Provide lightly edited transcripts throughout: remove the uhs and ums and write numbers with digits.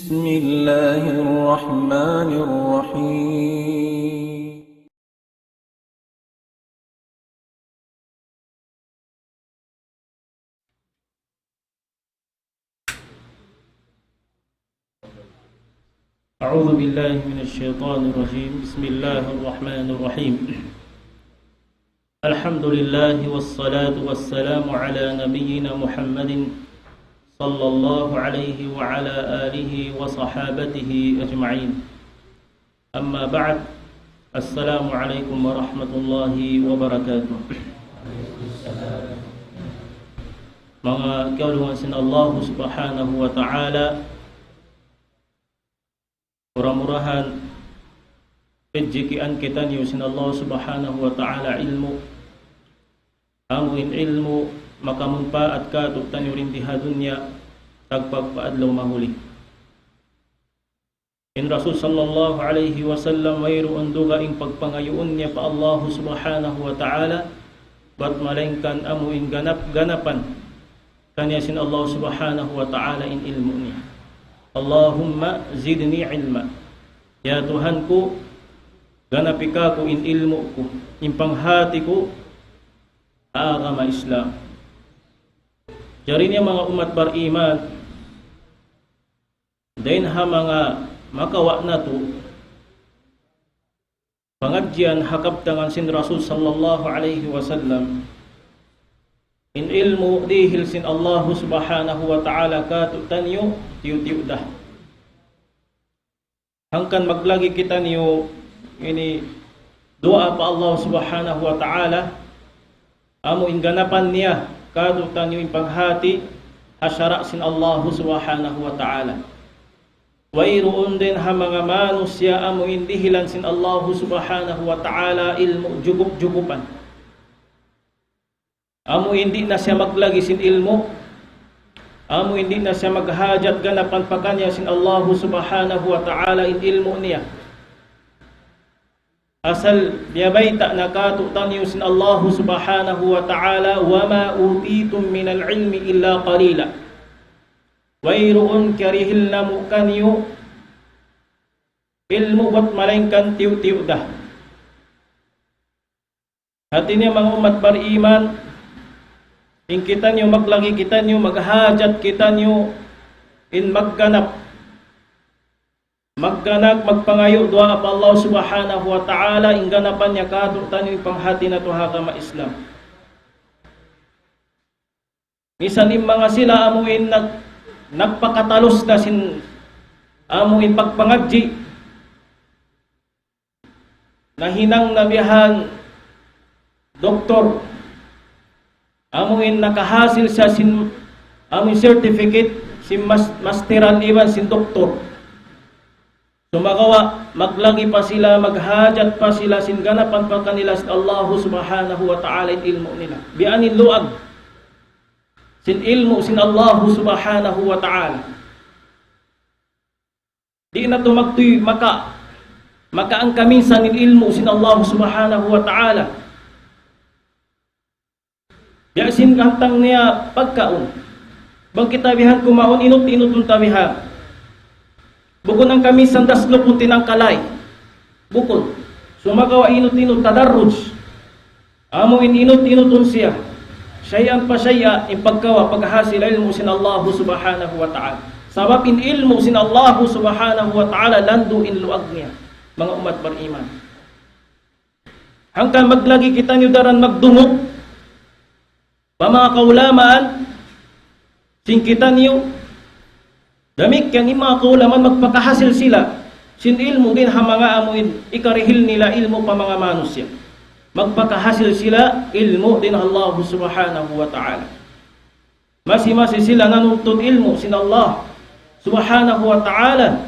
بسم الله الرحمن الرحيم. أعوذ بالله من الشيطان الرجيم. بسم الله الرحمن الرحيم. الحمد لله والصلاة والسلام على نبينا محمد صلى الله عليه وعلى آله وصحابته أجمعين. أما بعد، السلام عليكم ورحمة الله وبركاته. Mga kauluhan sin Allah subhanahu wa ta'ala, murah-murahan pejikian kita niyo sin Allah subhanahu wa ta'ala ilmu amuin ilmu makamunpaat ka tuktan yung rindiha dunya tagpagpaadlaw mahuli. In Rasul sallallahu alaihi wasallam mayroon dugaing pagpangayoon niya pa Allah subhanahu wa ta'ala bat malengkan amuin ganap-ganapan kanya sin Allah subhanahu wa ta'ala in ilmu niya. Allahumma zidni ilma. Ya Tuhan ko, ganapi ka ko in ilmu ko, in panghati ko agama Islam. Jari niya mga umat beriman, dahin ha mga makawa na to, pangagyan hakabtangan sin Rasul sallallahu alaihi wasallam, in ilmu dihil sin Allah subhanahu wa ta'ala ka tutanyo tiyo-tiyo dah. Hangkan maglagi kita niyo ini doa pa Allah subhanahu wa ta'ala amo inganapan niya kadutan niyo ipanghati hasyara sin Allah subhanahu wa ta'ala. Wairoon din ha mga manusya amo indihilan sin Allah subhanahu wa ta'ala ilmu jugup-jugupan. Amo hindi na siya maglagi sin ilmu, amo hindi na siya maghajat ganapan pa kanya sin Allah subhanahu wa ta'ala in ilmu niya. Asal biyabayta nakatutan niyo sin Allah subhanahu wa ta'ala wa ma utitum minal ilmi illa qalila. Wayroon karihil na mukan niyo ilmu wat malengkan tiw-tiw dah. Hati niya mga umat beriman, in kita niyo maglagi kita niyo maghajat kita niyo in magganap magpangayo doa pa Allah subhanahu wa ta'ala in ganapan niya kadutan niyo panghati na to hakama Islam. Misan in mga sila amuin nagpakatalos na sin amuin pagpangagji nahinang nabihan doktor, amuin nakahasil siya sin amuin certificate sin masteral iban sin doktor. Sumagawa maglagi pa sila maghajat pa sila sin ganapan pa kanila sin Allah subhanahu wa ta'ala ilmu nila. Bianin luag sin ilmu sin Allah subhanahu wa ta'ala. Di na tumagtoy maka ang kaminsan in ilmu sin Allah subhanahu wa ta'ala. Biasin kantang niya pagkaon. Bang kitabihan kumaon inut-inut ng tabihan. Bukod ang kami sandaslo kung tinangkalay. Bukod. Sumagawa inut-inut tadarruj. Amo inut-inutun siya. Syai'an pa syai'a in pagkawa paghasil ilmu sin Allah subhanahu wa ta'ala. Sabab in ilmu sin Allah subhanahu wa ta'ala landu in luag niya. Mga umat beriman. Hanggang maglagi kita nyo daran magdungog mga kaulamaan, singkitan niyo, damik yang mga kaulaman magpakahasil sila, sin ilmu din ha mga amuin, ikarihil nila ilmu pa mga manusya. Magpakahasil sila, ilmu din Allah subhanahu wa ta'ala. Masi-masi sila nanuntun ilmu sin Allah subhanahu wa ta'ala.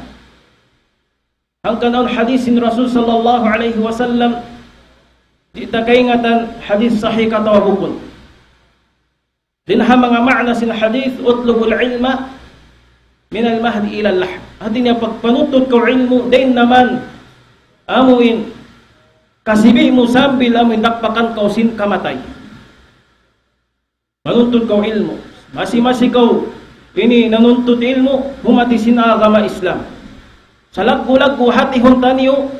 Hanggang ang hadis sin Rasul sallallahu alaihi wasallam, di takaingatan hadis sahih katawabukun. Dinha mga ma'na sin hadith utlubul ilma min al-mahdi ila al-lahd. Hadi niya pagpanutod ko ilmu din naman amuin kasibi mo sambil amuin dakpakan kau sin kamatay. Manutod ko ilmu. Masi-masi kau ini nanuntut ilmu humati sinagama Islam. Sa laggo-laggo hati huntan niyo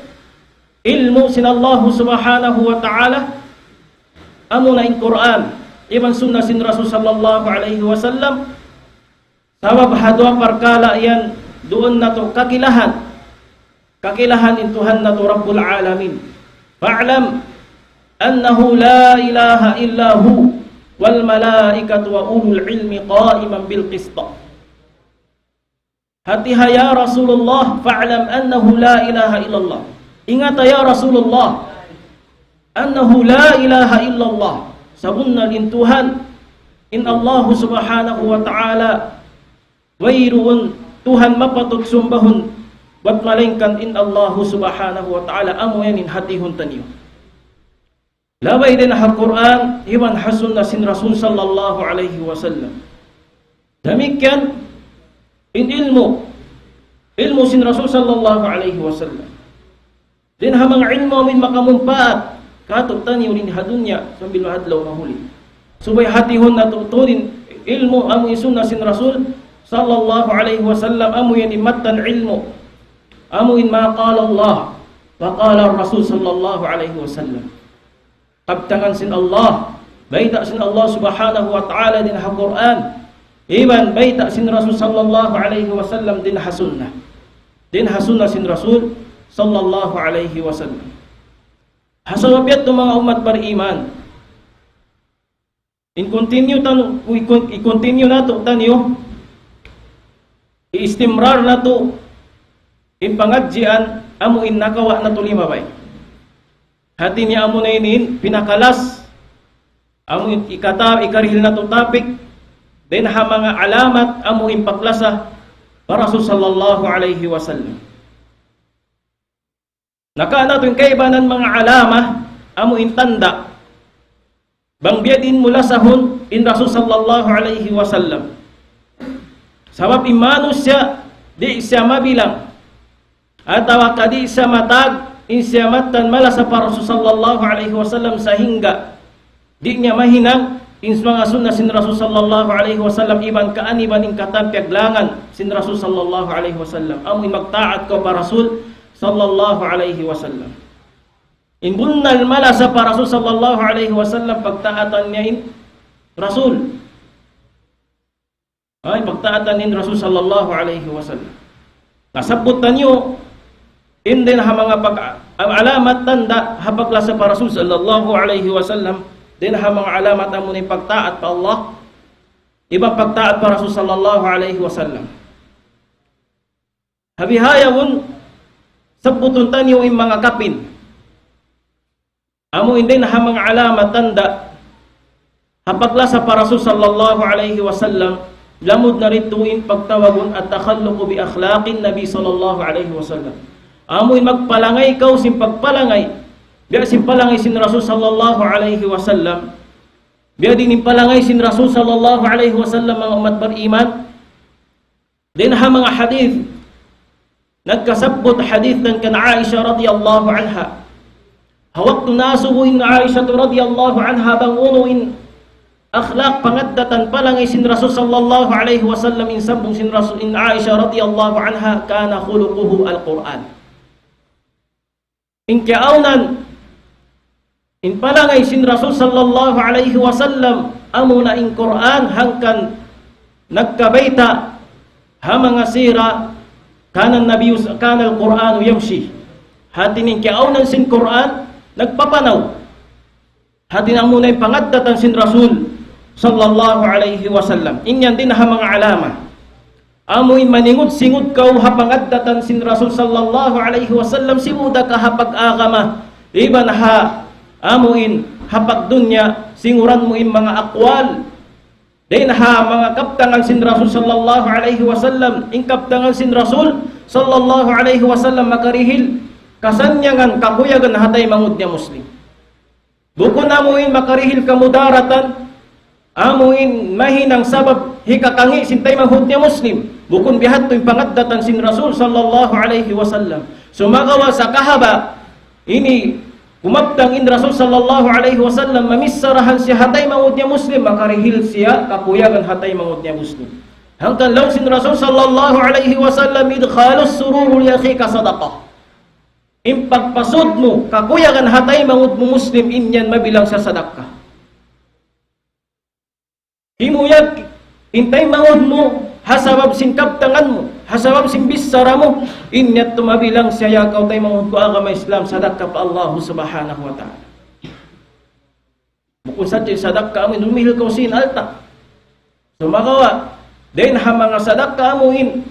ilmu sin Allah subhanahu wa ta'ala amo na in Quran iban sunnah sin Rasul sallallahu alaihi wasallam sabab hadwa perkala yan doon na to kakilahan in Tuhan na to Rabbul Alamin. Fa'lam annahu la ilaha illa hu wal malaikatu wa ulul ilmi qa'iman bil qist. Hatiha ya Rasulullah, fa'lam annahu la ilaha illallah. Ingat ya Rasulullah, annahu la ilaha illallah. Sabunna in Tuhan, in Allah subhanahu wa ta'ala, wayruun Tuhan mapatut sumbahun, wat malingkan in Allah subhanahu wa ta'ala, amo yan in hatihun taniyo. Labay din ha Quran, iwan hasun na sin Rasul sallallahu alaihi wasallam. Demikian, in ilmu sin Rasul sallallahu alaihi wasallam. Din ha mga ilmu min makamumpaat katong tani ulin hadunya sambil adlaw mahuli. Subay hatihon na tuturin ilmu amo isunna sin Rasul sallallahu alaihi wasallam amo yan imatan ilmu. Amo in ma qala Allah wa qala Rasul sallallahu alaihi wasallam. Kabtangan sin Allah, baita sin Allah subhanahu wa ta'ala din ha Quran. Iban baita sin Rasul sallallahu alaihi wasallam din ha sunnah. Din ha sunnah sin Rasul sallallahu alaihi wasallam. Hasawabiat ng mga umat beriman. I-continue na to tanyo. I-istimrar na to. Pangadjian amo in nakawa na to limabay. Hati niya amo na inin pinakalas. Amo ikarihil na to topic. Then ha mga alamat amo in paklasa para Rasul sallallahu alaihi wasallam. Naka nato yung kaibanan mga alama amo in tanda. Bangbiyadin mula sahun in Rasul sallallahu alaihi wasallam. Sabab imano siya di siya mabilang. Atawa kadi siya matag in siya matan mala sa para Rasul sallallahu alaihi wasallam sa hingga. Di niya mahinang in mga sunnah sin Rasul sallallahu alaihi wasallam iban kaaniban in katampyaglangan sin Rasul sallallahu alaihi wasallam. Amo in magtaat ko para Rasul sallallahu alaihi wasallam. In bunnal mala sa para Rasul sallallahu alaihi wasallam pagtaatan niya in Rasul. Ay pagtaatan in Rasul sallallahu alaihi wasallam. Nasabutan niyo in din ha mga alamat tanda hapagla sa para Rasul sallallahu alaihi wasallam din ha mga alamat amo ni pagtaat pa Allah. Ibang pagtaat pa Rasul sallallahu alaihi wasallam. Habihayawon sabuton tanyo yung mga kapin. Amo hindi na mga alamat tanda hapagla sa para Rasul sallallahu alaihi wasallam lamod na rituin pagtawagon at takhalluqu bi akhlaqin Nabi sallallahu alaihi wasallam. Amo magpalangay ikaw sin pagpalangay. Biya sin palangay sin Rasul sallallahu alaihi wasallam. Biya din palangay sin Rasul sallallahu alaihi wasallam mga umat beriman. Din ha mga hadith nagkasabot hadith ng kan Aisha radhiyallahu anha. Hawak nasubuin Aisha radhiyallahu anha bangunuin akhlaq pangaddatan palangay sin Rasul sallallahu alaihi wasallam in sambung sin Rasul in Aisha radhiyallahu anha kana khuluquhu al-Quran. In kiaunan in palangay sin Rasul sallallahu alaihi wasallam amo na in Quran hangkan nagkabaita ha mga sira kana nabiy kana al-Quran yamshi. Hatin in kiaunan sin Quran nagpapanaw. Hatin amo na in pangaddatan sin Rasul sallallahu alaihi wasallam. Inyan din ha mga alama. Amoy maningod singod kaw hapangaddatan sin Rasul sallallahu alaihi wasallam simuda ka hapag-agama. Iban ha amuin hapag dunya singuran mo in mga akwal. Din ha mga kaptangan sin Rasul sallallahu alaihi wasallam in kaptangan sin Rasul sallallahu alaihi wasallam makarihil kasanyangan kakuyagan hatay mangud niya Muslim. Bukod amuin makarihil kamudaratan amuin mahinang sabab hikakangi sintay manghud niya Muslim. Bukod bihat to'y pangaddatan sin Rasul sallallahu alaihi wasallam. Sumagawa sa kahaba ini kumabtang in Rasul sallallahu alaihi wasallam mamissarahan siya hatay manghud niya Muslim makarihil siya kakuyagan hatay manghud niya Muslim. Hanggang law sin Rasul sallallahu alaihi wasallam idkhalus sururu li akhika sadaqah. Impagpasod mo, kakuyagan hatay mangud mo Muslim, inyan mabilang sa sadaka. Himuyag, intay mangud mo, hasabab sin kaptangan mo, hasabab sin bisara mo, inyat tumabilang siya yakaw tay mangud ko agama Islam, sadaka pa Allah subhanahu wa ta'ala. Bukod sa sadaka amin, lumihil ko sin alta. So magawa, then ha mga sadaka amuin,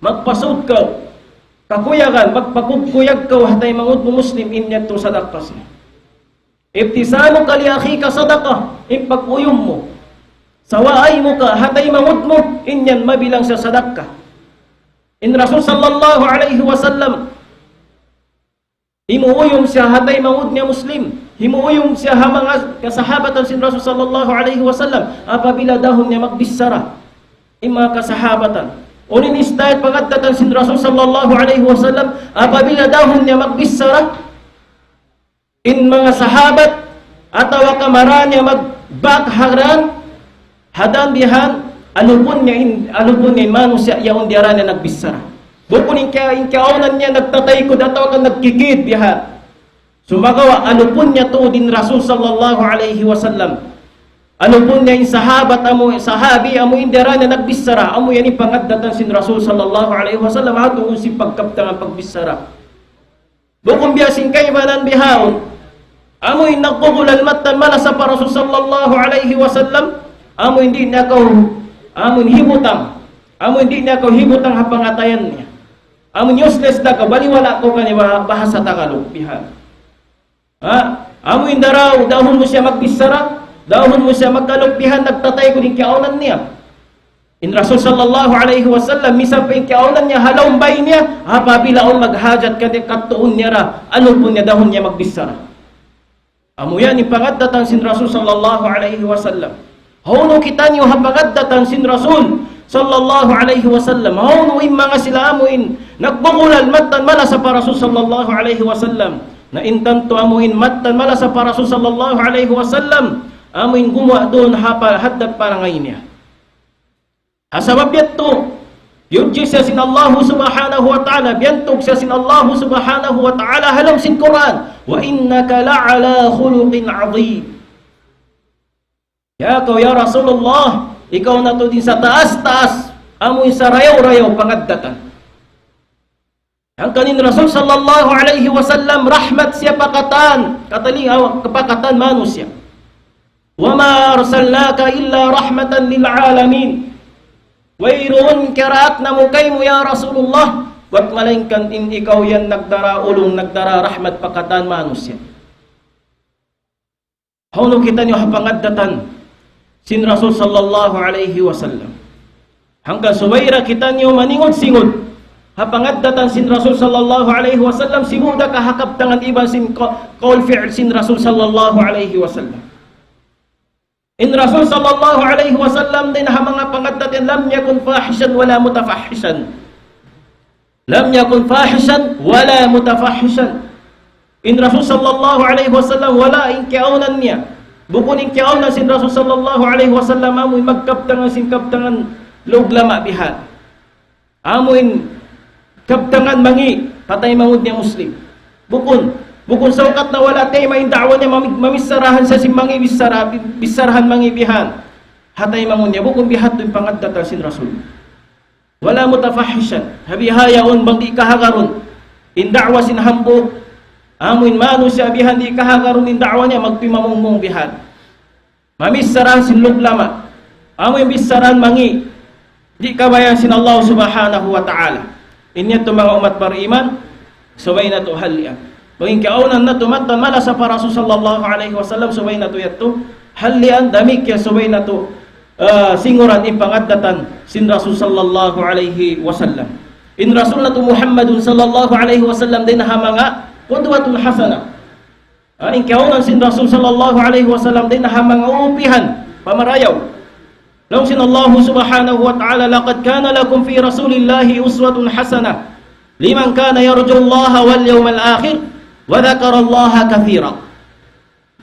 magpasod ka, kakuyagan, magpakukuyag ka, hatay mangud mo Muslim, inyat to sadaka siya. Ibtisalo ka li akhika sadaka, ipaguyom mo. Sawaay mo ka, hatay mangud mo, inyan mabilang sa sadaka. In Rasul sallallahu alaihi wasallam, himuuyom siya, hatay mangud niya Muslim. Himuuyom siya ha mga kasahabatan sin Rasul sallallahu alaihi wasallam, apabila dahon niya magbisara. Mga kasahabatan. Unin istayat pangadatan sin Rasul sallallahu alaihi wasallam, apabila dahon niya magbisara, in mga sahabat, atawa kamaran niya magbakharan, hadan bihan, alupon niya manusya yaon diaran niya nagbisara. Bukun inkaunan niya nagtataykod atawa ka nagkikid bihan. Sumagawa, alupon niya to din Rasul sallallahu alaihi wasallam. Alupon niya yung sahabat amo, sahabi amo indira na nagbisara, amo yan yung pangadatan sin Rasul sallallahu alaihi wasallam, hatong si pagkaptangan pagbisara. Bukong biyasin kay manan bihaon, amo yung nagkukulan matan malasa pa Rasul sallallahu alaihi wasallam, amo hindi na kau, amo hibutang, amo hindi na kau hibutang hapangatayan niya. Amo useless na ka, baliwala ko kanya bahasa Tagalog, bihan. Amo indaraw, dahon mo siya magbisara, dahon mo siya magkalugbihan, nagtatay ko din kiaunan niya. In Rasul sallallahu alaihi wasallam, misang pa yung kiaunan niya, halawang bay niya, pabilaon maghajat ka din katuon niya ra, ano po niya dahon niya magbisara. Amo yan, ipangadatan sin Rasul sallallahu alaihi wasallam. Hauno kita niyo hapangadatan sin Rasul sallallahu alaihi wasallam. Hauno yung mga sila amuin, nagbukulal matan mala sa Rasul sallallahu alaihi wasallam. Na intanto amuin matan mala sa Rasul sallallahu alaihi wasallam. Amin gumawa doon haddat para ngayon niya. Asabab yato, yudji siya sin Allah subhanahu wa ta'ala, biyantog siya sin Allah subhanahu wa ta'ala, halam sin Quran, wa innaka la'ala khuluqin azim. Ya Rasulullah, ikaw na to din sa taas-taas, amoy sa rayaw-rayaw pangaddatan. Ang kanin Rasul sallallahu alaihi wasallam, rahmat siya pakatan, kapakatan manusya. وَمَا أَرْسَلْنَاكَ إِلَّا رَحْمَةً لِلْعَالَمِينَ. Wayroon karaat na mo kayo ya Rasulullah, wat malingkan in ikaw yan nagdara ulong, nagdara rahmat pakatan manusya. Hauno kita niyo hapangaddatan sin Rasul sallallahu alaihi wasallam. Hanggang suwayra kita niyo maningod-singod, hapangaddatan sin Rasul sallallahu alaihi wasallam, simuda kahakap tangan iban sin qaul fi'l sin Rasul sallallahu alaihi wasallam. In Rasul sallallahu alaihi wasallam din mga pangaddatin, lam yakun fahishan wala mutafahishan. Lam yakun fahishan wala mutafahishan. In Rasul sallallahu alaihi wasallam wala inkiaunan niya. Bukun inkiaunan sin Rasul sallallahu alaihi wasallam, amoy magkaptangan sin kaptangan luglama bihan. Amoy kaptangan mangi, patay mangud niya Muslim. Bukun sa ukat na wala tayo may da'wa niya, mamisarahan sa simangi bisarahan mangi bihan. Hatay mangun niya, bukun bihat do'y pangaddatan sin Rasul. Wala mutafahishan, habihayaon bang di kahagaron, in da'wa sin hambog, amuin manu siya bihan di kahagaron in da'wa niya, magpimamungmong bihan. Mamisarahan sin luglama, amuin bisarahan mangi, di kabayan sin Allah subhanahu wa ta'ala. Inya to mga umat bariman, sabay na to halian. Paging kaunan na tumatan mala sa Rasul sallallahu alaihi wasallam, subay na to yato halian damik ya subay na to singuran ipangaddatan sin Rasul sallallahu alaihi wasallam. In Rasul na to Muhammadun sallallahu alaihi wasallam din ha mga qudwatun hasana. In kaunan sin Rasul sallallahu alaihi wasallam din ha mga upihan pamarayaw. Law sin Allah subhanahu wa ta'ala, laqad kana lakum fi rasulillahi uswatun hasanah liman kana yarju Allah wal yawmal akhir wa dhakara Allah kathira.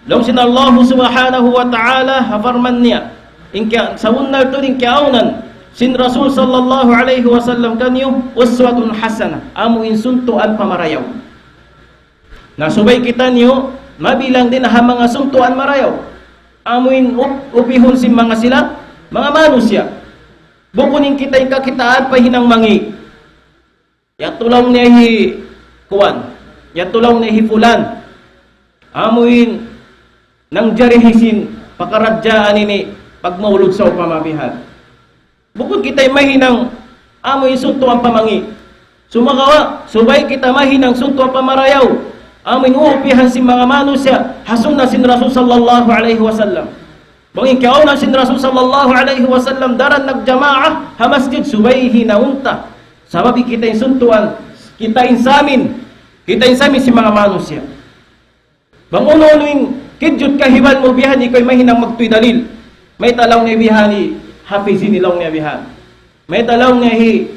Law sin Allah subhanahu wa ta'ala hafarman niya inka sa unnal to din kaunan sin Rasul sallallahu alaihi wasallam kanyo uswatun hasana, amo insuntuan pamarayaw. Nasubay kita niyo, mabilang din ha mga suntuan marayaw. Amuin upihon si mga sila, mga manusya. Bukunin kita yung kakitaan pa hinang mangi. Yatulaw niya hi kuwan, yatulaw niya hi fulan. Amuin nang jarihisin pakaradyaan ini pagmaulod sa pamabihan. Bukod kita'y mahinang amoy suntuan pamangi. Sumagawa, subay kita mahinang suntuan pamarayaw. Amin uupihan si mga manusya, hasun na sin Rasul sallallahu alaihi wasallam. Bangin kaon na sin Rasul sallallahu alaihi wasallam daran nagjamaah ha masjid subay hinaunta. Sababi kita suntuan, kita insamin si mga manusya. Bangununin kidyut kahiban mo bihan iko'y mahinang magtuy dalil. May talaw niya bihani, hafizin nilaw niya bihan. May talaw niya hi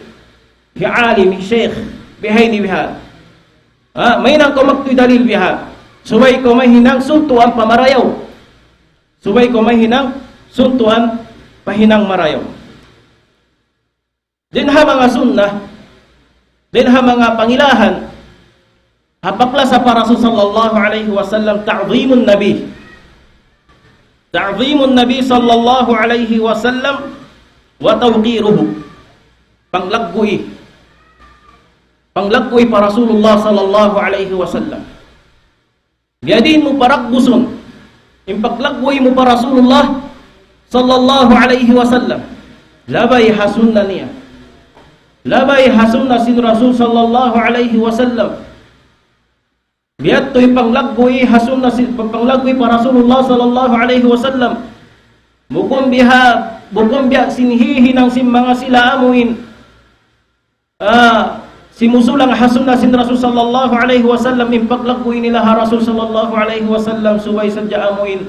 alim, hi sheikh, bihay ni bihan. May nang ko magtuy dalil bihan. Subay ko mahinang suntuan pamarayaw. Subay ko mahinang suntuan pahinang marayaw. Din ha mga sunnah, din ha mga pangilahan, hapakla sa para sallallahu alaihi wasallam ta'zimun nabi. Ta'zimun nabi sallallahu alaihi wasallam wa tawqiruhu. Panglaggoy para Rasulullah sallallahu alaihi wasallam. Biyadin mo parakbuson. Impaglaggoy mo para Rasulullah sallallahu alaihi wasallam. Labay hasun na niya. Labay hasun na sin Rasul sallallahu alaihi wasallam. Biyat to'y panglaggoy hasun na sin panglaggoy para Rasulullah sallallahu alaihi wasallam. Bukom biha sinhihi ng sin mga sila amuin. Simusulang hasun na sin Rasul sallallahu alaihi wasallam impaglagoy nila ha Rasul sallallahu alaihi wasallam suway sadya amuin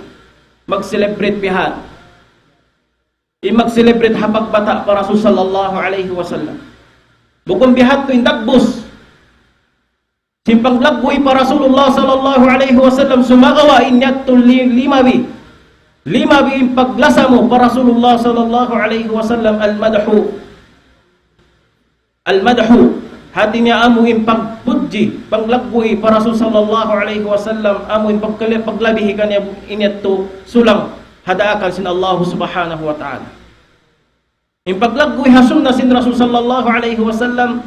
mag-celebrate bihat. Mag-celebrate hapagbata pa Rasul sallallahu alaihi wasallam. Bukong bihat to indagbos. Simpaglagoy pa Rasulullah sallallahu alaihi wasallam sumagawa inyat to limabi. Limabi impaglasa mo pa Rasulullah sallallahu alaihi wasallam al-madhu. Hati niya amuin pagpudji, panglaggoy para Rasul sallallahu alaihi wasallam amuin paglabihi kanya inyat to sulang hadaakan sin Allah subhanahu wa ta'ala. In paglaggoy hasun na sin Rasul sallallahu alaihi wasallam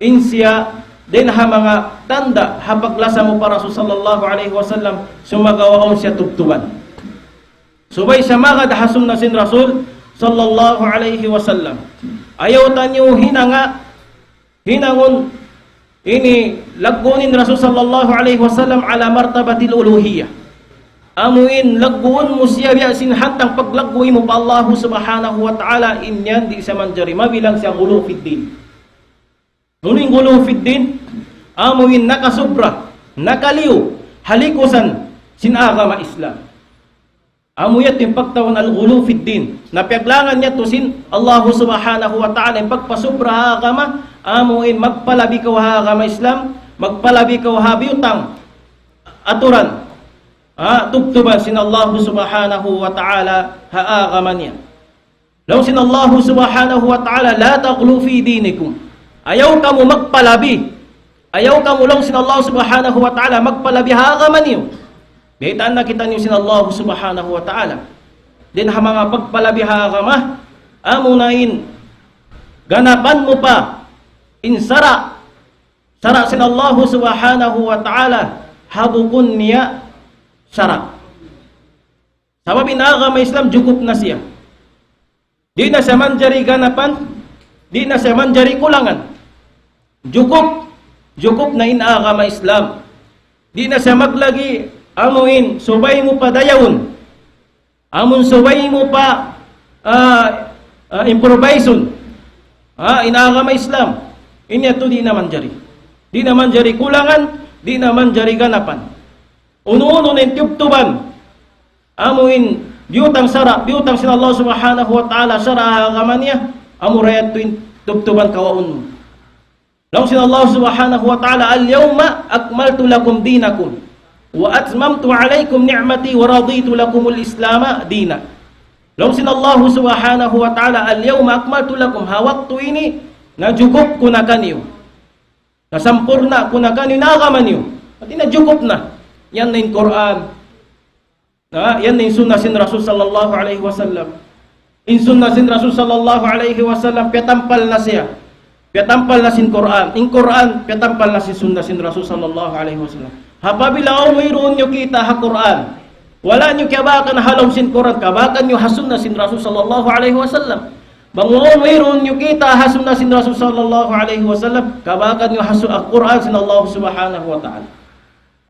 insya din ha mga tanda ha paglasa mo para Rasul sallallahu alaihi wasallam sumagawaon siya tubtuban. Subay siya magad hasun na sin Rasul sallallahu alaihi wasallam. Ayaw tanyo hinangon ini laggunin Rasul sallallahu alaihi wasallam ala martabatil uluhiyah. Amuin lagguon mo siya biya sinhantang paglagguin mo pa Allah subhanahu wa ta'ala inyan di sa manjari mabilang siya gulo fiddin. Nuning gulo fiddin amuin nakasubra, nakaliw, halikusan sinagama Islam. Amuyat yung pagtawan al-ghulu fid din. Napiaglangan niya to sin Allah subhanahu wa ta'ala yung pagpasubra hakama, amuin magpalabi ka hakama Islam, magpalabi ka habiutang aturan. Tubtuban sin Allah subhanahu wa ta'ala haakama niya. Law sin Allah subhanahu wa ta'ala la taqlu fi dinikum. Ayaw ka mo magpalabi. Ayaw ka mo lang sin Allah subhanahu wa ta'ala magpalabi hakama niyo. Baitaan na kita niyo sin Allah subhanahu wa ta'ala. Din ha mga pagpalabiha ka ma, amunain, ganapan mo pa, insara, sara sin Allah subhanahu wa ta'ala, habukun niya, sara. Sabab inagama Islam, jukup na siya. Di na siya manjari ganapan, di na siya manjari kulangan. Jukup na inagama Islam. Di na siya maglagi, amuin, subay mo pa dayawon. Amun subay mo pa improvisation. Inagama Islam. Inya to di naman jari. Di naman jari kulangan, di naman jari ganapan. Uno-uno na tubtuban. Amuin, biyutang sara, biyutang sin Allah subhanahu wa ta'ala, sara agaman niya, amurayat to tubtuban kawaun mo. Lang sin Allah subhanahu wa ta'ala, al-yawma akmaltu lakum dinakum wa atmamtu alaykum ni'mati wa raditu lakumul islama dina. Law sinallahu subhanahu wa ta'ala, al-yawma akmaltu lakum, hawaktu ini, najugup ko na kanyo. Nasampurna ko na kanyo, nakaman nyo. At najugup na. Yan na yung Quran. Yan na yung sunnah sin Rasul sallallahu alaihi wasallam. In sunnah sin Rasul sallallahu alaihi wasallam, piyatampal na siya. Piyatampal na sin Quran. In Quran, piyatampal na sin sunnah sin Rasul sallallahu alaihi wasallam. Hapabila mayroon nyo kita ha Quran, wala nyo kabakan halaw sin Quran, kabakan nyo hasun na sin Rasul sallallahu alaihi wasallam. Bangon mayroon nyo kita hasun na sin Rasul sallallahu alaihi wasallam, kabakan nyo hasun ang Quran sin Allah subhanahu wa ta'ala.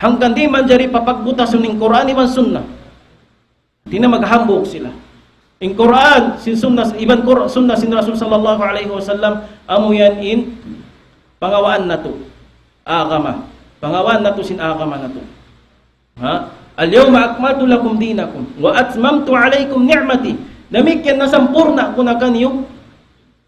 Hanggang di man jari papagbutas ng Quran iban sunnah. Di na maghambok sila. In Quran, sin sunnah, iban sunnah sin Rasul sallallahu alaihi wasallam, amo yan in pangawaan na to. Agama. Pangawaan na to sin agama na to. Ha? Al-yawma akmaltu lakum dinakum wa atmamtu alaykum ni'mati. Damikyan na sampurna ko na kanyo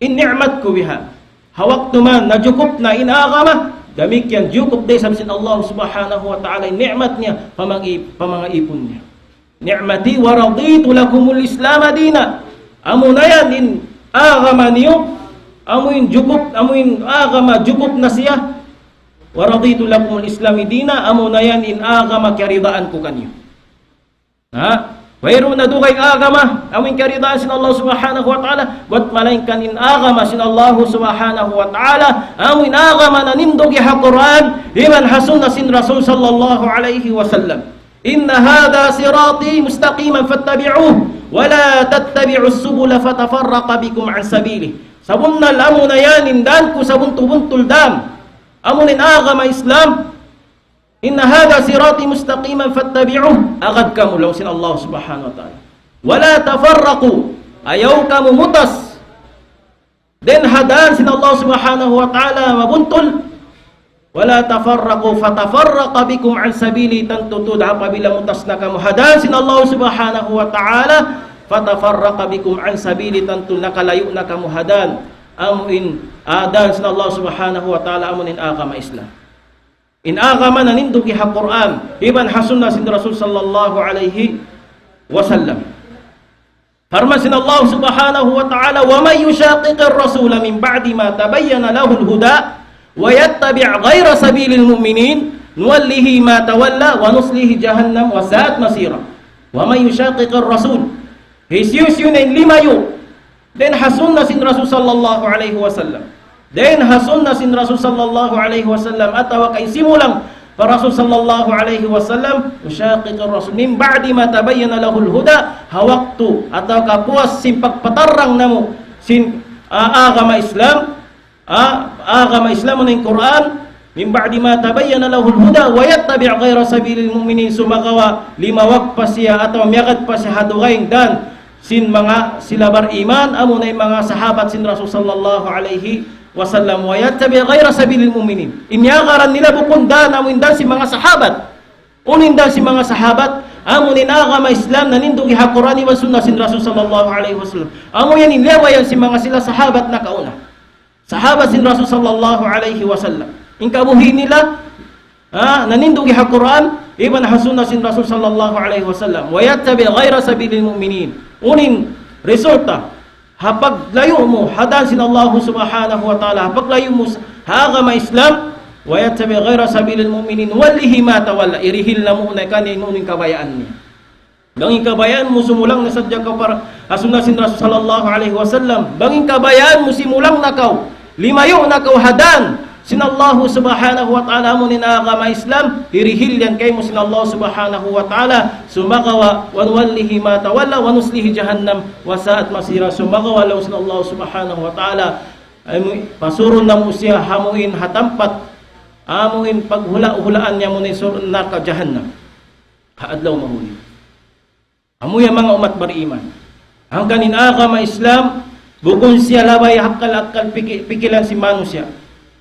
in ni'mat ko biha. Hawaktu man najukup na in agama, damikyan jukup day sabsin Allah subhanahu wa ta'ala in ni'mat niya pamangaipon niya. Ni'mati wa raditu lakumul islam dina. Amo na yan in agama niyo, amo in jukup, amo in agama jukup na siya. Wa raditu lakumul islami dina, amo na yan in agama karidaan ko kanyo. Ha? Mayroon na dugay agama, amin karidaan sin Allah subhanahu wa ta'ala, wat malainkan in agama sin Allah subhanahu wa ta'ala, amin agama na nindog ha Quran, iman hasun na sin Rasul sallallahu alaihi wasallam. Inna hadha sirati mustaqiman fattabi'uh, wa la tattabi'us subula fatafarraqa bikum an sabili. Sabunnal amo na yan, indan ko sabuntu-buntul dam. Amunin agama Islam, inna hadha sirati mustaqiman fattabi'uh, agad kamu law sin Allah subhanahu wa ta'ala. Wala tafarraqu, ayaw kamu mutas. Den hadan sin Allah subhanahu wa ta'ala mabuntul. Wala tafarraqu fatafarraqa bikum an sabili, tantutud apabila mutas na kamu hadan sin Allah subhanahu wa ta'ala, fatafarraqa bikum an sabili, tantul nakalayo na kamu hadan. Amuin adan sin Allah subhanahu wa ta'ala, amunin agama Islam. In agama na nindugi ha Quran, iban hasunna sin Rasul sallallahu alaihi wasallam. Harman sin Allah subhanahu wa ta'ala, wa may yushaqiqir rasula min ba'di ma tabayyana lahu al-huda wa yattabi' ghayra sabilil mu'minin nuwallihi ma tawalla wa nuslihi jahannam wa sa'at masira. Wa may yushaqiqir rasul, hisyusyu na limayo. Den hasunna sin Rasul sallallahu alaihi wasallam. Den hasunna sin Rasul sallallahu alaihi wasallam, atawa kay simulang para Rasul sallallahu alaihi wasallam ushaqiqir rasul min ba'di ma tabayyana lahul huda, hawaktu ataw kapuas sin pagpatarang namo sin agama Islam, agama Islam ng Quran, min ba'di ma tabayyana lahul huda wa yattabi' ghayra sabilil mu'minin, sumagawa limawag pa siya ataw miyagad pa siya hadugayng dan sin mga silabar iman, amo na yung mga sahabat sin Rasul sallallahu alaihi wasallam, wa yattabi ghayra sabilil mu'minin. Imyagaran nila bukundan, amuindan si mga sahabat. Unindan si mga sahabat, amo ninagama Islam na nindugi ha Quran wa sunnah sin Rasul sallallahu alaihi wasallam. Amo yan inlewayan si mga sila sahabat na kauna. Sahabat sin Rasul sallallahu alaihi wasallam. Inkabuhi nila, nanindugi ha Quran, iban hasunna sin Rasul sallallahu alaihi wasallam, wa yattabi ghayra sabilil mu'minin. Unin resulta, hapag layo mo hadan sin Allah subhanahu wa ta'ala, hapag layo mo ha agama Islam, wa yattabi ghayra sabilil mu'minin wallihi ma tawalla, irihil na mo na kanin uning kabayaan niya. Banging kabayaan mo sumulang nasadya ka para hasunna sin Rasul sallallahu alaihi wasallam. Banging kabayaan mo simulang nakaw, limayo nakaw hadan sin Allah subhanahu wa ta'ala, mo ninagama Islam, hirihil yan kay mo sin Allah subhanahu wa ta'ala, sumagawa wa nuwallihi ma tawalla wa nuslihi jahannam wa sa'at masira. Sumagawa law sin Allah subhanahu wa ta'ala, ay pasuron na mo siya, hamuin hatampat, amuin paghula-hulaan niya mo ni naka jahannam, haadlaw mahuli. Amuy ang mga umat bariman, ang kaninagama Islam, bukon siya labay hakal-akal pikilan si manu siya.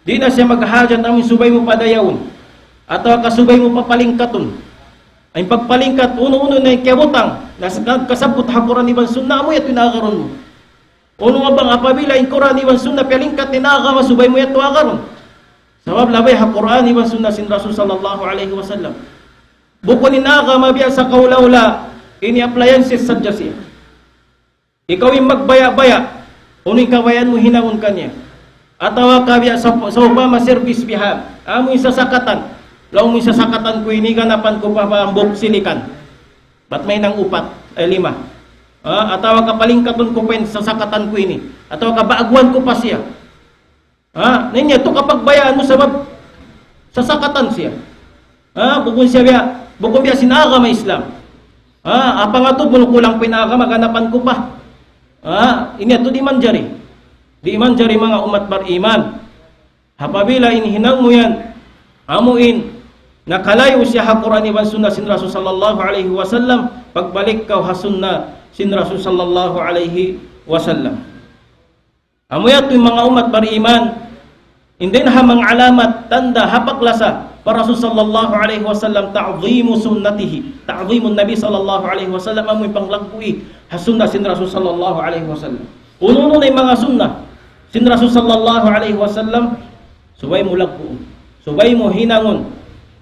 Di na siya maghahajat amin subay mo padayawon, atau kasubay mo papalingkaton. Ay pagpalingkat, uno-uno na yung kiabutang, kasabot ha Quran iban sunna mo, yato inagaron mo. Uno nga bang apabila yung Quran iban sunna, palingkat inagama, subay mo yato agaron. Sabab labay ha Quran iban sunna sin Rasul sallallahu alaihi wasallam. Bukon inagama biya sa kaulawla, ini appliances sadya siya. ikaw yung magbaya-baya, uning kawayan mo hinangon kanya. Atawa kabiya sa upama service biha, amo yung sasakatan, laong yung sasakatan ko iniganapan ko pa ang buksilikan. Ba't may nang upat, 5. Atawa ka palingkaton ko pen sasakatan ko ini. Atawa ka baagwan ko pa siya. Ninya to kapag bayaan mo sasakatan siya. Bukun biya sinaga may Islam. Apa nga to kulang pinaga maganapan ko pa. Ini to di manjari. Di man jari mga umat beriman. Apabila inhinang mo yan, amuin, nakalayo siya ha Quran iban sunnah sin Rasul sallallahu alaihi wasallam, pagbalik kau ha sunnah sin Rasul sallallahu alaihi wasallam. Amuyat yung mga umat beriman, hindi na hamang alamat, tanda, hapaklasa, para Rasul sallallahu alaihi wasallam, ta'zimu sunnatihi, ta'zimun Nabi sallallahu alaihi wasallam, amoy panglagpui ha sunnah sin Rasul sallallahu alaihi wasallam. Uno na yung mga sunnah sin Rasul sallallahu alaihi wasallam, subay mo lagpo, subay mo hinangon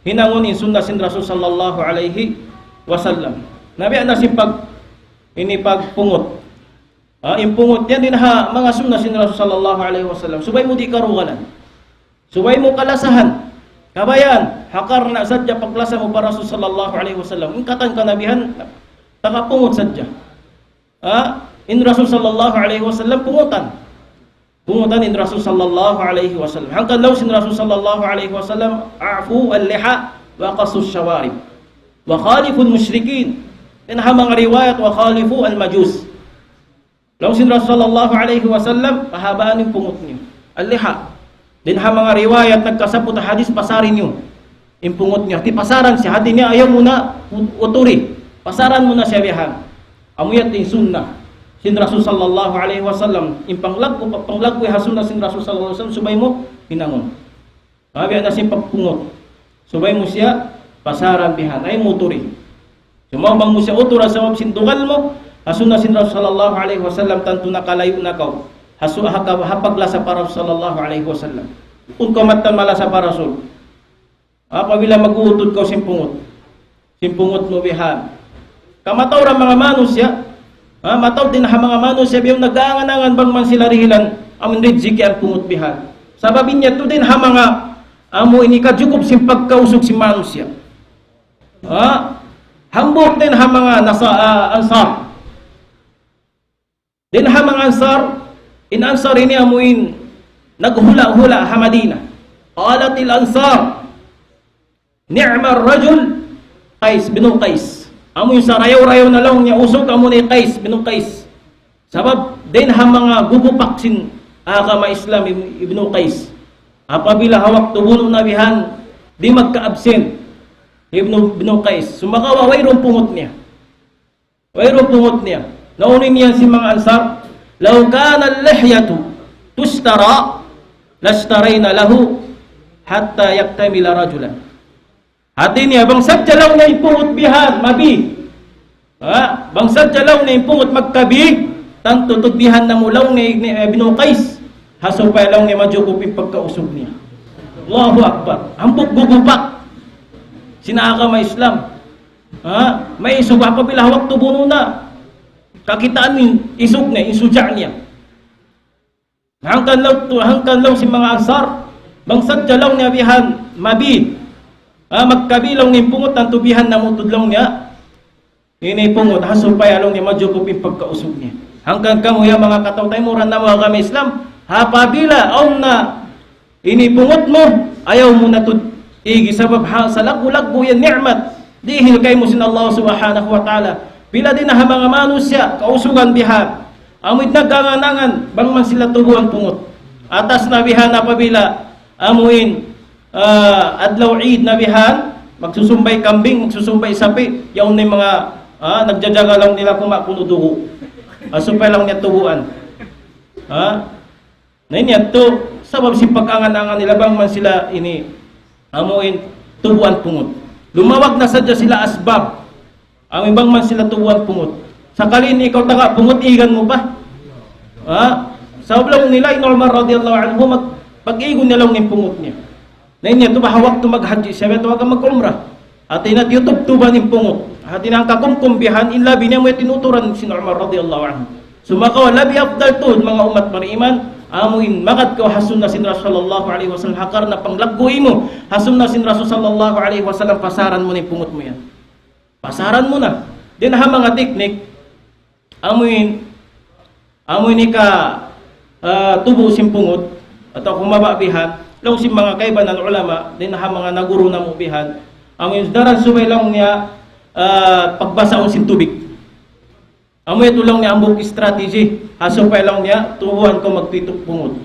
in sunnah sin Rasul sallallahu alaihi wasallam. Nabi na si pagpungot. Impungot yan din ha mga sunnah sin Rasul sallallahu alaihi wasallam. Subay mo di karugalan. Subay mo kalasahan. Kabayan, hakar na sadya paglasa mo para Rasul sallallahu alaihi wasallam. Ingkatan kanabihan, tagapungot sadya. In Rasul sallallahu alaihi wasallam pungutan in Rasul sallallahu alaihi wasallam. Hanggang law sin Rasul sallallahu alaihi wasallam, a'fu al-liha wa qasus shawarib wa khalifu al-musyrikin. In mga riwayat wa khalifu al-majus. Law sin Rasul sallallahu alaihi wasallam, pahabaan yung pungot niyo. Al-liha. Din mga riwayat nagkasabot hadis pasarin niyo. Impungot niyo. Ti pasaran siya, hati niya ayaw mo na uturi. Pasaran mo na siya bihan. Amuyat yung sunnah sin Rasul sallallahu alaihi wasallam, panglag ko hasunna sin Rasul sallallahu alaihi wasallam, subay mo hinangon. Biya na sin pagpungot. Subay mo siya pasaran bihan ay muturi. Sumabang mo siya utura sa sindugal mo, hasunna sin Rasul sallallahu alaihi wasallam, tanto nakalayo na kau. Hapagla sa para sallallahu alaihi wasallam. Kung kamatan mala sa para Rasul. Apabila mag-uutod ka simpungot mo bihan. Kamataw ra mga manusya, mataw din ha mga manusya biyong nag-aangan bang man sila rihilan, amin riziki ang pungot bihan. Sababin niya to din ha mga amo inikadjukup sim pagkausog si manusya. Hambok din ha mga ansar. Din ha mga ansar, in ansar ini amuin naghula-hula ha Madina. Qalatil ansar, ni'mar rajul Qais bin Qais. Amo yung sa rayaw-rayaw na lang niya usog, amo ni Qais bin Qais. Sabab din ha mga gugupaksin agama Islam ibn Qais. Apabila hawak tubuno na bihan, di magka-absent ibn Qais. Sumakawa wayrong pungot niya. Naunin niya si mga ansar, law kana al-lihyatu tustara lastarayna lahu hatta yaktamila rajulan. Hati niya, bangsad jalaw na ipungot bihan, mabi. Bangsad jalaw na ipungot magkabi, tanto tutbihan na mulaw ni Ibn Qais, hasupay lang ni majukup pagkausog niya. Allahu Akbar. Hambog gugupak. Sinaka may Islam. May isog, apabila hawak tubuno na. Kakitaan ni isog niya, isudya niya. Hangkan law si mga ansar, bangsad jalaw niya bihan, mabi. Magkabilang ni pungot ang tubihan na mutudlong niya. Ini pungot hasupay along ni majukup pagkausog niya. Hanggang kamuya mga kataw tayo mura na mga kami Islam, hapabila aw na ini pungot mo, ayaw mo na igi sabab sa lagu-lagu yan ni'mat. Dihil kay mo sin Allah subhanahu wa ta'ala. Bila din na mga manusya, kausugan bihan. Amoy nagkanganangan, bang man sila tubuan pungot. Atas na bihan na pabila, amuin adlaw Eid na bihan, magsusumbay kambing, magsusumbay sapi, yaon na yung mga nagjajaga lang nila kung makunudugo. Supay lang niya tubuan. Nainyan to, sabab si pagkanganangan nila bang man sila ini amuin tubuan pungot. Lumawag na sadya sila asbab. Amoy bang man sila tubuan pungot. Sakalin ikaw taga pungot igan mo ba? Sabab lang nila in Umar radiyallahu anhu pag-igon niya lang ng pungot niya. Nainyan to bahawak to maghaji siya beto wag mag-umrah. At inat YouTube tuban ng pungot. Hati nang kakumkumbihan in labi niya mo tinuturan sin Umar radiyallahu anhu. Sumakaw labi afdal tud mga umat bariman amuin magad ka hasun na sin Rasul sallallahu alaihi wasallam hakar na panglaggoy mo hasun na sin Rasul sallallahu alaihi wasallam pasaran mo ni pungot mo yan. Pasaran mo na. Din ha mga teknik amuin ni ka tubo sim pungot atau kumaba bihan long sim mga kaiban ng ulama din ha mga naguro na mo bihan amuin daran subay lang niya pagbasaon sim tubig. Amoy ito lang niya ang buong strategy. Hasupay lang niya, tubuhan ko magtitok pungot.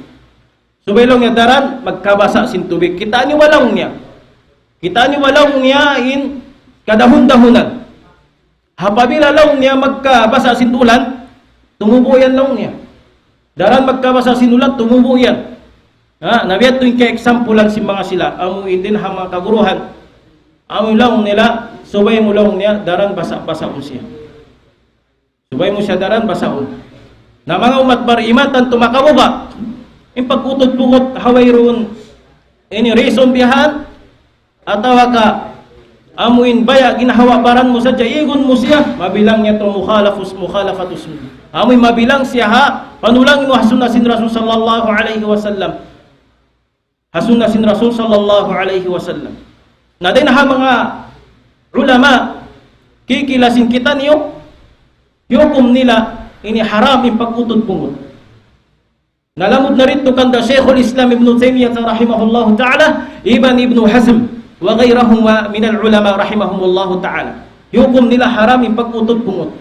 Subay lang niya daran, magkabasa sin tubig. Kita ni walang niya. Kita ni walang niya in kadahon-dahonan. Hapabila lang niya magkabasa sin ulan, tumubo yan lang niya. Daran magkabasa sin ulan, tumubo yan. Nabiyat ito yung ka-example lang si mga sila. Amoy din ha mga kaguruhan. Amoy lang nila, subay mo lang niya, daran basa-basa mo siya. Subay mo siya daran basaon. Na mga umat bariman tanto makabuga. In pagkutod-pungot haway roon ini reason bihan atawa ka amuin baya ginahawa baran mo sa igon mo siya mabilang niya to mukhalafatus. Amoy mabilang siya ha panulang mo hasun na sin Rasul sallallahu alaihi wasallam. Hasun na sin Rasul sallallahu alaihi wasallam. Na din ha mga ulama kikilasin kita niyo yukum nila ini haram yung pagkutod-pungot. Nalamod na rin ito kanda Sheikhul Islam Ibn Taymiyyah rahimahullahu ta'ala, Ibn Hazm wa gayrahum min al-ulama rahimahumullahu ta'ala. Yukum nila haram yung pagkutod-pungot.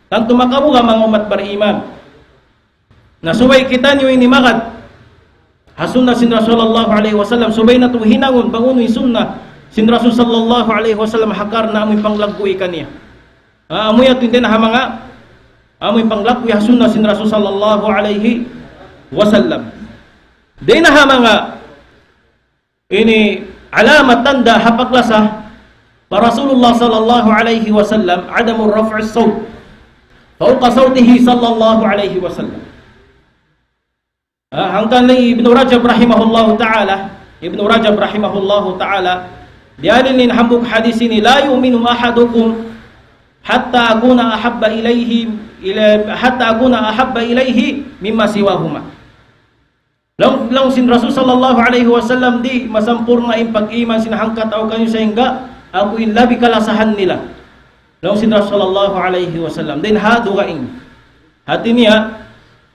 Tanto makabuga mga umat bariman. Nasubay kita niyo ini magad. Hasun na sin Rasulullah alaihi wasallam subay na ito hinangon bangunoy sunna sin Rasul sallallahu alaihi wasallam hakar na amoy panglagkuy kaniya. Amoy ato din na mga amoy panglakwi hasun na sin Rasul sallallahu alaihi wasallam. Di na mga ini alamat tanda hapaklasa para Rasulullah sallallahu alaihi wasallam adamur raf'is sawt fawqa sawtihi sallallahu alaihi wasallam. Hanggang Ibn Rajab rahimahullahu ta'ala dialin nin hambuk hadis ini la yu'minu ahadukum hatta akuna ahabba ilaihi mimma siwahuma. Long sin Rasul sallallahu alaihi wasallam di masampurna in pag-iman sinahangkat aw kanyo sa hingga ako in labi kalasahan nila. Long sin Rasul sallallahu alaihi wasallam din ha dugaing. Hati niya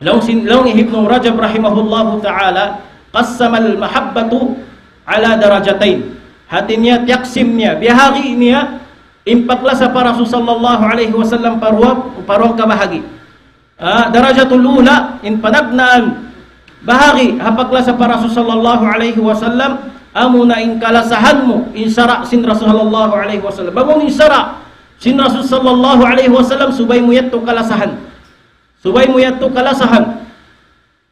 long Ibn Rajab rahimahullahu ta'ala qassama al-mahabbatu ala darajatain. Hati niya yaksim niya bihagi niya impakla sa para Rasul sallallahu alaihi wasallam paruwang kabahagi. Darajatul ula in panagnaan bahagi hapakla sa para Rasul sallallahu alaihi wasallam amuna in kalasahan mo in sara sin Rasul sallallahu alaihi wasallam. Bagong in sara sin Rasul sallallahu alaihi wasallam subay mo yatto kalasahan. Subay mo yatto kalasahan.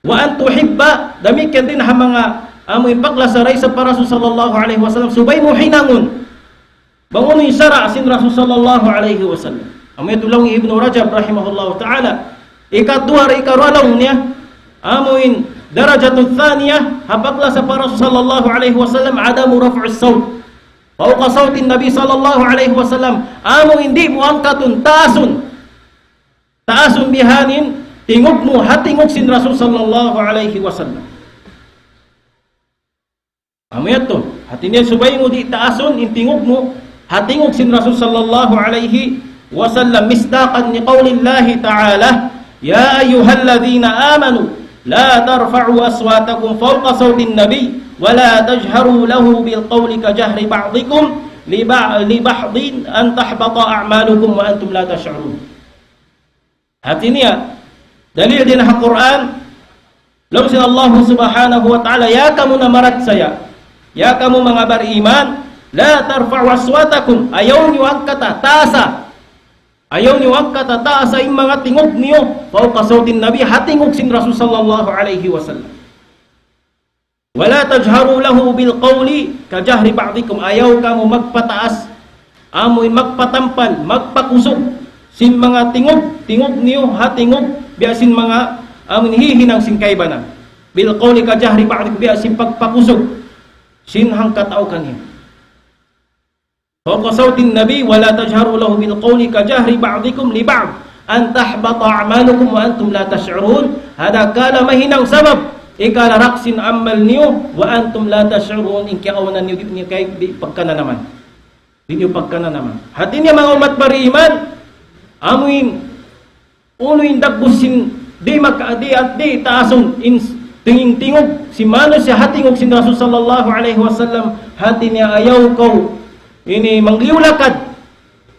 Wa an tuhibba damikan din ha mga amo impakla sa ray sa para Rasul sallallahu alaihi wasallam subay mo hinangon. Bangun isara sin Rasul sallallahu alaihi wasallam. Amoy tulong Ibn Rajab rahimahullahu ta'ala. Ikadua ikarwalong niya. Amoin darajatul thaniyah hapakla sa para Rasul sallallahu alaihi wasallam adamu raf'is sawt. Fawqa sawtin Nabi sallallahu alaihi wasallam. Amo hindi mo angkatun taasun bihanin tingog mo hatingog sin Rasul sallallahu alaihi wasallam. Amoy ato hati niya subay mo di taasun intingog mo hatingog sin Rasul sallallahu alaihi wasallam misdaqan ni qaulillahi ta'ala ya ayyuhalladzina amanu la tarfa'u aswatakum fawqa sawtin nabiy wa la tajharu lahu bil qawli ka jahri ba'dikum li ba'din an tahbata a'malukum wa antum la tash'urun. Hati niya dalil din sa Quran law sin Allah subhanahu wa ta'ala ya kamu na marat saya ya kamu mga bariman la tarfa'u aswatakum ayaw niyo ang katataasa yung mga tingog niyo fawqa sawtin nabi hatingog sin Rasul sallallahu alaihi wasallam. Wala tajharu lahu bil qawli ka jahri ba'dikum ayaw kamo magpataas amoy magpatampal magpakusog sin mga tingog niyo hatingog biasin mga amin hihinang sin kaybanan bil qawli ka jahri ba'dikum biasin pagpakusog sin hangkat aw kaniya. Fawqa sawtin nabi wala tajharu lahu bil qawli ka jahri ba'dikum li ba'd an tahbata a'malukum wa antum la tash'urun. Hada kala mahinang sabab ikala raksin amal niyo wa antum la tash'urun, in kiawanan niyo di kay di pagkana naman. Di niyo pagkana naman. Hati niya mga umat bariman, amuin unuin dagbusin di makaadi at di taason in tinging-tingog si mano siya hatingog si Rasul sallallahu alaihi wasallam. Hati niya ayaw ko ini mangliulakad,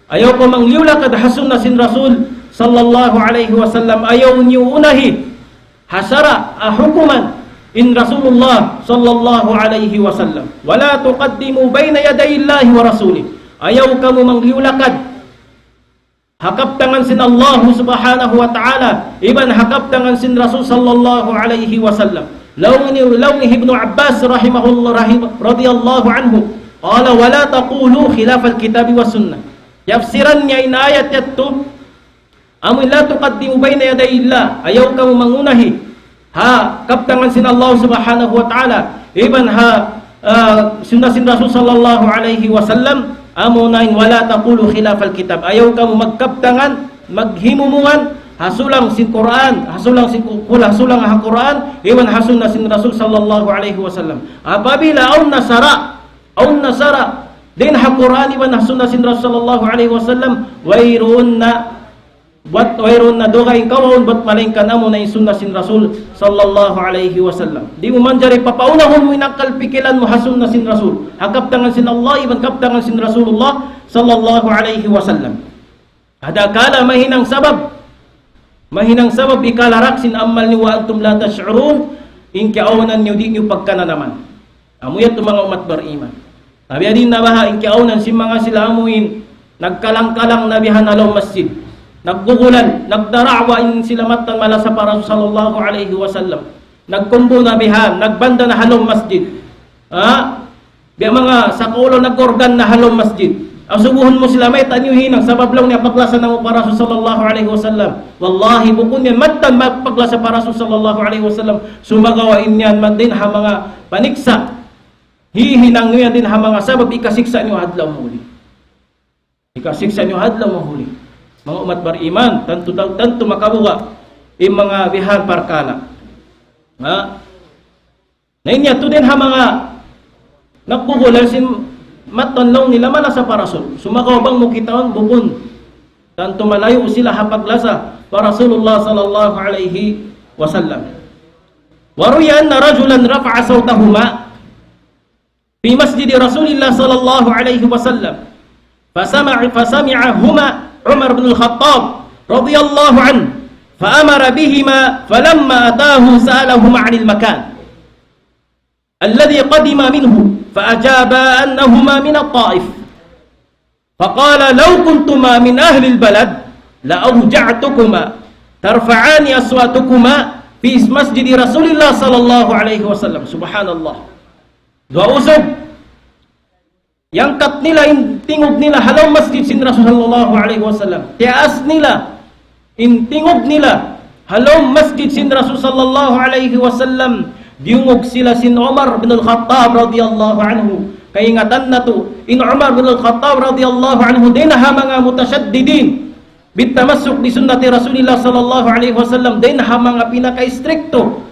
ayaw ko mangliulakad hasun na sin Rasul sallallahu alaihi wasallam. Ayaw niyo unahi hasara hukuman in Rasulullah sallallahu alaihi wasallam. Wala tuqaddimu bayna yaday Allahi wa rasulih. Ayaw kamu mangliulakad hakap tangan sin Allah subhanahu wa ta'ala, iban hakap tangan sin Rasul sallallahu alaihi wasallam. Lawni Ibnu Abbas radhiyallahu anhu qala wala taqulu khilaf al-kitab wa sunnah. Yafsiran niya in ayat yattu amun la tuqaddimu bayna yaday Allah, ayaw kamu mangunahi hakap tangan sin Allah subhanahu wa ta'ala, iban sunnah sin Rasul sallallahu alaihi wasallam. Amunain wala taqulu khilaf al-kitab, ayaw kamu magkaptangan maghimumungan hasulang sin Quran, hasulang ha Quran, iwan hasun na sin Rasul sallallahu alaihi wasallam. Apabila aun nasara din ha Quran iwan hasun na sin Rasul sallallahu alaihi wasallam, wairun na dogain kawon bat malingkan amo na sunnah sin Rasul sallallahu alaihi wasallam. Di mo man jari papaunahon mo inakal pikilan mo hasun na sin Rasul, hakap tangan sin Allah iban kap tangan sin Rasulullah sallallahu alaihi wasallam. Ada kala mahinang sabab ikalarak sin amal ni wa antum la tash'urun, in kiawanan niyo di niyo pagkana naman. Amuyat mga umat bariman. Tabi adin na baha in kiawanan si mga sila amuin nagkalang-kalang nabihan alaw masjid, naggugulan, nagdarawa in sila matang mala sa para sallallahu alaihi wasallam, nagkumbo na bihan, nagbanda na halong masjid. Biya mga sa kaulo nagorgan na halong masjid. Asubuhon mo sila may tanyuhin ang sabab lang niya paglasa ng para sallallahu alaihi wasallam. Wallahi bukun yan matang paglasa para sallallahu alaihi wasallam, sumagawain niyan man din ha mga paniksa. Hihinang niya din ha mga sabab ikasiksa niyo hadlaw muli. Ikasiksa niyo hadlaw muli. Mga umat bariman, tanto makabuga yung mga bihan parkala. Nainya to din ha mga nagbugulan sin matanlaw nila mala sa parasul. Sumakaw bang mukitawan bukun. Tanto malayo sila hapaglasa para Rasulullah sallallahu alaihi wasallam. Waruyan na rajulan rafa'a sawtahuma fi masjid Rasulillah sallallahu alaihi wasallam. Fasami'ahuma Umar bin al-Khattab radhiyallahu anhu fa'amara bihima falamma atahu sa'alahuma 'anil makan alladhi qadima minhu fa'ajaba annahuma min at-Ta'if faqala law kuntuma min ahli al-balad la awja'tukuma tarfa'ani aswatukuma fi masjid Rasulillah sallallahu alaihi wasallam. Subhanallah. Dua usog yang kat nila, intingog nila halaw masjid sin Rasul sallallahu alaihi wasallam. Tias nila, intingog nila halaw masjid sin Rasul sallallahu alaihi wasallam. Diungog sila sin Umar bin al-Khattab radhiyallahu anhu. Kaingatan na to, in Umar bin al-Khattab radhiyallahu anhu din ha mga mutasyaddidin bitamassuk di sunnati Rasulillah sallallahu alaihi wasallam, din ha mga pinaka-istrikto.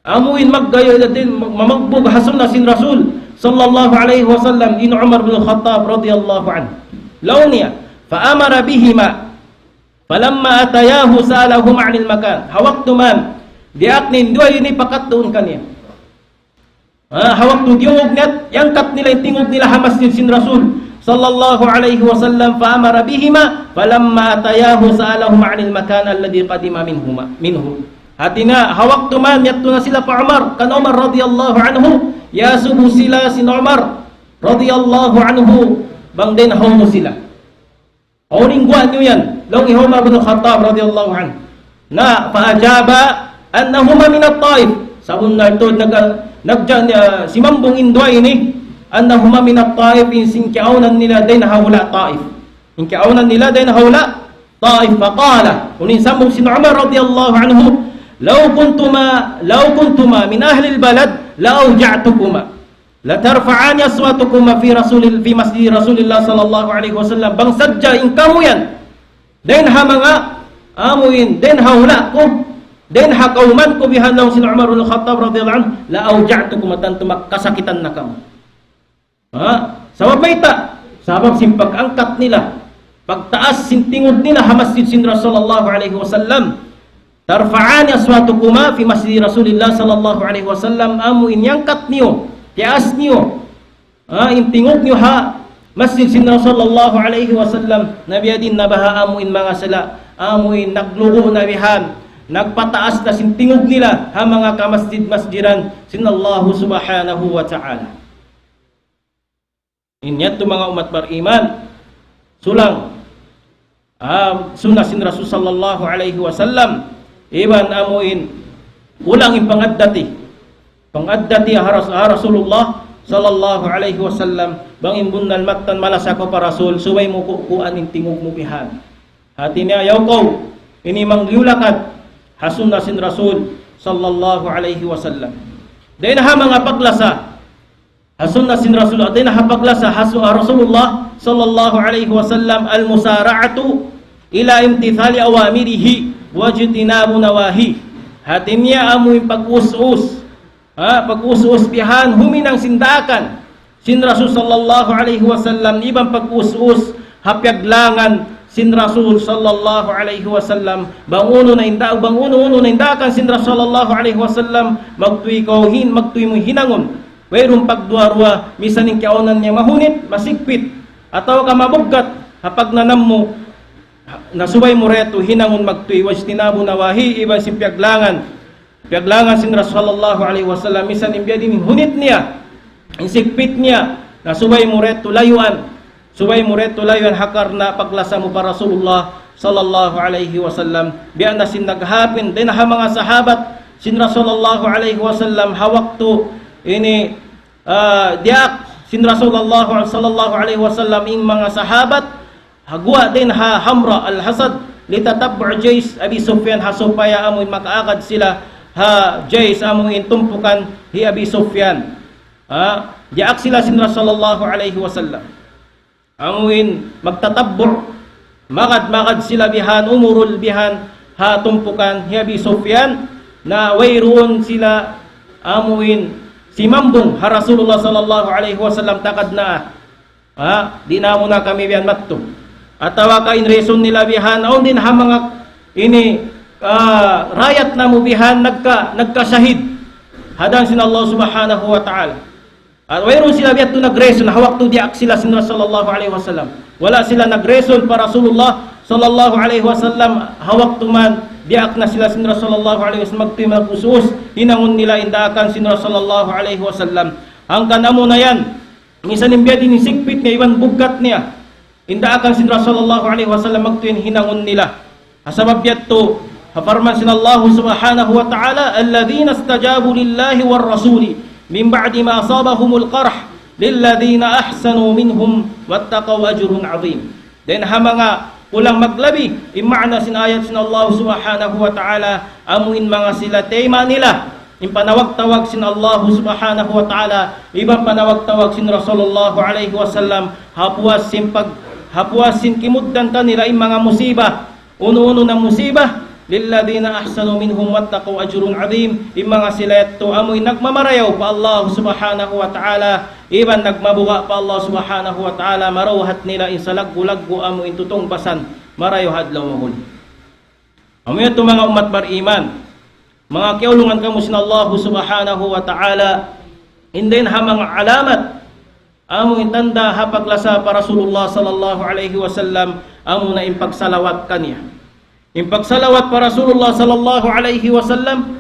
Amuin maggayo din mamagbog hasun na sin Rasul sallallahu alaihi wasallam in Umar bin Khattab radhiyallahu anhu. Launiya faamara bihima falamma atayahu sa'alahum 'anil makan. Hawak tuman diaknin dua ini pakatun kaniya. Hawak tu diungog net yang kat nila tingog nila ha masjid sin Rasul sallallahu alaihi wasallam faamara bihima falamma atayahu sa'alahum 'anil makan alladhi qadima minhu. Hatina hawak tuman yatto na sila pa Umar kan Umar radhiyallahu anhu, yasubu sila sin Umar radhiyallahu anhu bang din hawmo sila. Auring guan nyo yan long Umar bin Khattab radhiyallahu anhu na paajaba annahuma min at-Ta'if. Sabon na ito si mambong indwa ini annahuma min at-Ta'if, in kiaunan nila din hawla Ta'if, in kiaunan nila din hawla Ta'if. Faqala unin sambong sin Umar radhiyallahu anhu law kuntuma min ahli al-balad la awja'tukuma la tarfa'ani aswatukuma fi masjid Rasulillah sallallahu alaihi wasallam. Bang sadja in kamu yan Den ha mga amuin, den ha hula ko, den ha kauman ko bihan lang sin Umar ibn Khattab radhiyallahu anhu, la auja'tukum matantumak kasakitan na kamo. Sabab baita, sabab sin pag-angkat nila, pagtaas sin tingod nila ha masjid sin Rasulullah alaihi wasallam. Tarfa'ani aswatukuma fi masjid Rasulillah sallallahu alaihi wasallam, amu inyangkat niyo, tias niyo, intingog niyo ha masjid sin Rasulullah alaihi wasallam. Nabiyadin nabaha amu in mga sala, amu in naglugo na bihan, nagpataas na sin tingog nila ha mga kamasjid-masjidan sin Allah subhanahu wa ta'ala. Inyat to mga umat beriman, sulang sunnah sin Rasul sallallahu alaihi wasallam. Iban amuin ulang yung pangaddati Rasulullah sallallahu alaihi wasallam bang imbunal matan malasako para Rasul suway mo kuan in tingog mo bihan hati niya yaw ko ini mangyulakat hasun na sin Rasul sallallahu alaihi wasallam. Dahil ha mga paglasa hasun na sin Rasul, dahil ha paglasa hasun Rasulullah sallallahu alaihi wasallam al-musara'atu ila imtithali awamirihi wajtinabu nawahi. Hati niya amoy pag-us-us, pag-us-us bihan huminang sindakan sin Rasul sallallahu alaihi wasallam, ibang pag-us-us hapyaglangan sin Rasul sallallahu alaihi wasallam. Banguno na indakan sin Rasul sallallahu alaihi wasallam, magtuy mo hinangon wayron pagduarwa misaning kiaunan niya mahunit masigpit ataw ka mabuggat hapag nanam mo nasubay mo reto hinangon magtuy wajtinabu nawahi, iban si piaglangan sin Rasulullah alaihi wasallam misan imbya din hunit niya insigpit niya nasubay mo reto layuan hakar na paglasa mo para Rasulullah sallallahu alaihi wasallam. Biyan na sin naghapin din ha mga sahabat sin Rasulullah alaihi wasallam hawakto ini diak sin Rasulullah sallallahu alaihi wasallam in mga sahabat hagwa din ha hamra al-hasad litatabbu' Jais Abi Sufyan ha supaya amoy makaagad sila ha Jais amoy tumpukan hi Abi Sufyan. Diak sila sin Rasulullah alaihi wasallam amoy magtatabbu' magad sila bihan umurul bihan ha tumpukan hi Abi Sufyan na wayroon sila amoy si mambong ha Rasulullah sallallahu alaihi wasallam takad na di na mo na kami bihan matto atawa ka in reason nila bihan aon din ha mga ini rayat na mo bihan nagkasahid hadan sin Allah subhanahu wa ta'ala. At wayron sila bihat to nagreason hawak to diak sila sin sallallahu alaihi wasallam, wala sila nagreason para Rasulullah sallallahu alaihi wasallam hawak to man diak na sila sin sallallahu alaihi wasallam magtuy magpusus hinangon nila indakan sin sallallahu alaihi wasallam. Ang kanamo na yan misan imbya din sigpit nga iban bugat niya indaakan sin Rasulullah alaihi wasallam magtuin hinangon nila. Asabab yatto hafarman sin Allah subhanahu wa ta'ala alladhina istajabu lillahi war rasuli min ba'di ma asabahumul qarh lilladhina ahsanu minhum wattaqaw ajrun 'azim. Den ha mga ulang maglabi imana sin ayat sin Allah subhanahu wa ta'ala amuin mga sila tema nila impanawag-tawag sin Allah subhanahu wa ta'ala ibang panawag-tawag sin Rasulullah alaihi wasallam hapuas sin kimuddan kanila yung mga musibah uno-uno na musibah lilladhina ahsanu minhum wattaqaw ajrun 'azim. Yung mga sila ito amoy nagmamarayaw pa Allah subhanahu wa ta'ala iban nagmabuga pa Allah subhanahu wa ta'ala marawhat nila insalaggu-laggu amoy tutong basan marayo hadlaw mahul. Amoy ito mga umat bariman mga kiulungan kamo sin Allah subhanahu wa ta'ala indin ha mga alamat amo intanda hapaglasa para Rasulullah sallallahu alaihi wasallam amo na impagsalawat kaniya impagsalawat para Rasulullah sallallahu alaihi wasallam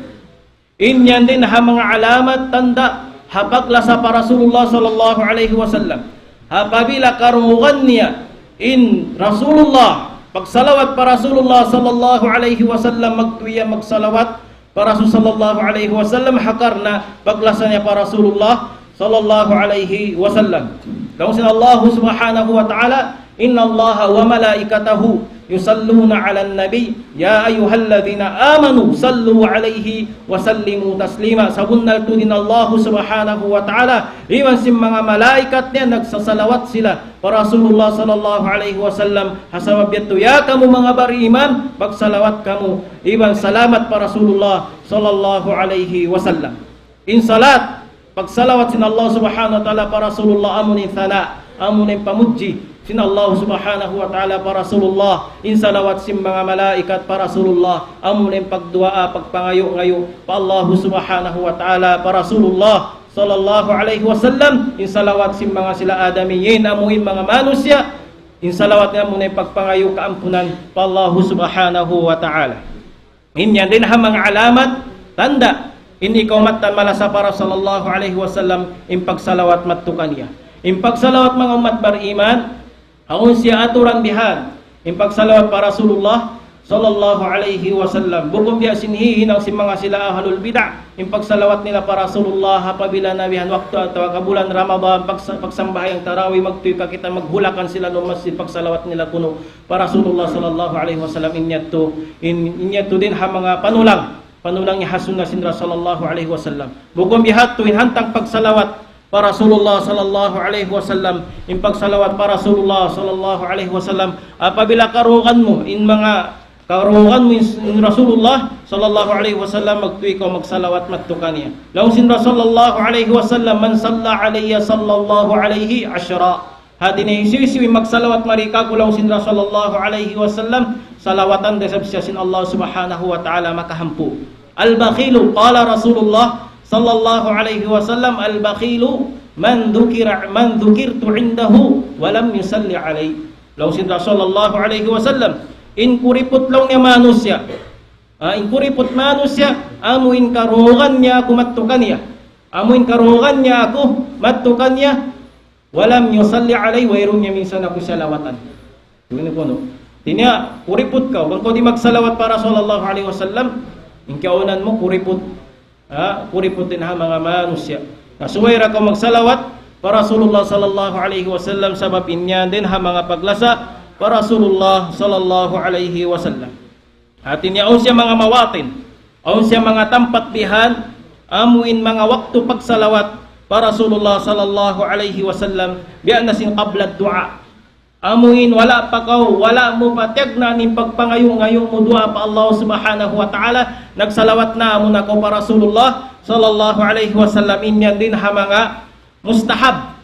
inyan din ha mga alamat tanda hapaglasa para Rasulullah sallallahu alaihi wasallam hapabila karumugan niya in Rasulullah pagsalawat para Rasulullah sallallahu alaihi wasallam magtuya magsalawat para Rasul sallallahu alaihi wasallam hakar na paglasa niya para Rasulullah sallallahu alaihi wasallam. Kung sin Allah subhanahu wa ta'ala inna Allah wa malaikatahu yusalluna 'alan nabi ya ayyuhalladhina amanu sallu 'alaihi wa sallimu taslima. Sabunnal tudin Allah subhanahu wa ta'ala iwan sim mga malaikat niya nagsasalawat sila para Rasulullah sallallahu alaihi wasallam hasabab yato ya kamu mga bariman pagsalawat kamu iwan salamat para Rasulullah sallallahu alaihi wasallam. In salat pagsalawat sin Allah subhanahu wa ta'ala para Rasulullah amunin thana amunin pamuji sin Allah subhanahu wa ta'ala para Rasulullah. In salawat sim mga malaikat para Rasulullah amunin pagdua pagpangayo-ngayo pa Allah subhanahu wa ta'ala para Rasulullah sallallahu alaihi wasallam. In salawat sim mga sila adamiyin amuin mga manusia. In salawat nga muna pagpangayo kaampunan pa Allah subhanahu wa ta'ala. Inyan din ha mga alamat tanda in ikaw matamala sa para sallallahu alaihi wasallam in pagsalawat mattukan niya. In pagsalawat mga umat bariman aun siya aturan bihan in pagsalawat para Rasulullah sallallahu alaihi wasallam. Bukom dia sinhihin ang si mga sila ahlul bid'ah in pagsalawat nila para Rasulullah apabila nabihan waktu atau kabulan Ramadan pagsambahay ang tarawih magtuy ka kita maghulakan sila no masjid pagsalawat nila kuno para Rasulullah sallallahu alaihi wasallam. Inyato din ha mga panulang niya hasun na sin sallallahu alaihi wasallam. Bukom bihat tuin hantang pagsalawat para Rasulullah sallallahu alaihi wasallam in pagsalawat para Rasulullah sallallahu alaihi wasallam apabila karukan mo in Rasulullah sallallahu alaihi wasallam magtuy ko magsalawat mattukan niya. Law sin sallallahu alaihi wasallam man salla alayya sallallahu alaihi ashra. Hati ni sisiwi magsalawat marika ko law sin sallallahu alaihi wasallam salawatan desab siya sin Allah subhanahu wa ta'ala makahampu. Al-bakhilu qala Rasulullah sallallahu alaihi wasallam al-bakhilu man dhukirtu indahu wa lam yusalli alaihi. Law sin sallallahu alaihi wasallam in kuripot lang niya manusia. In kuripot manusia amuin karugan niya ako mattukan niya. Amuin karugan niya ako mattukan niya. Walam yusalli alaihi wa irun niya minsan ako salawatan. Yun ko no. Tinya kuripot ka kung di magsalawat para sallallahu alaihi wasallam in kaunan mo kuripot. Kuripot din ha mga manusia. Nasuwayra ka magsalawat para Rasulullah sallallahu alaihi wasallam sabab inyan din ha mga paglasa para Rasulullah sallallahu alaihi wasallam. Atin niya siya mga mawatin, siya mga tampat bihan, amuin mga waktu pagsalawat para Rasulullah sallallahu alaihi wasallam biyan na sin qabla du'a. Amuin wala pa kaw, wala mo patiag na ni pagpangayo-ngayo mo dua pa Allah subhanahu wa ta'ala nagsalawat na mo na ko para Rasulullah sallallahu alaihi wasallam. Inyan din ha mga mustahab.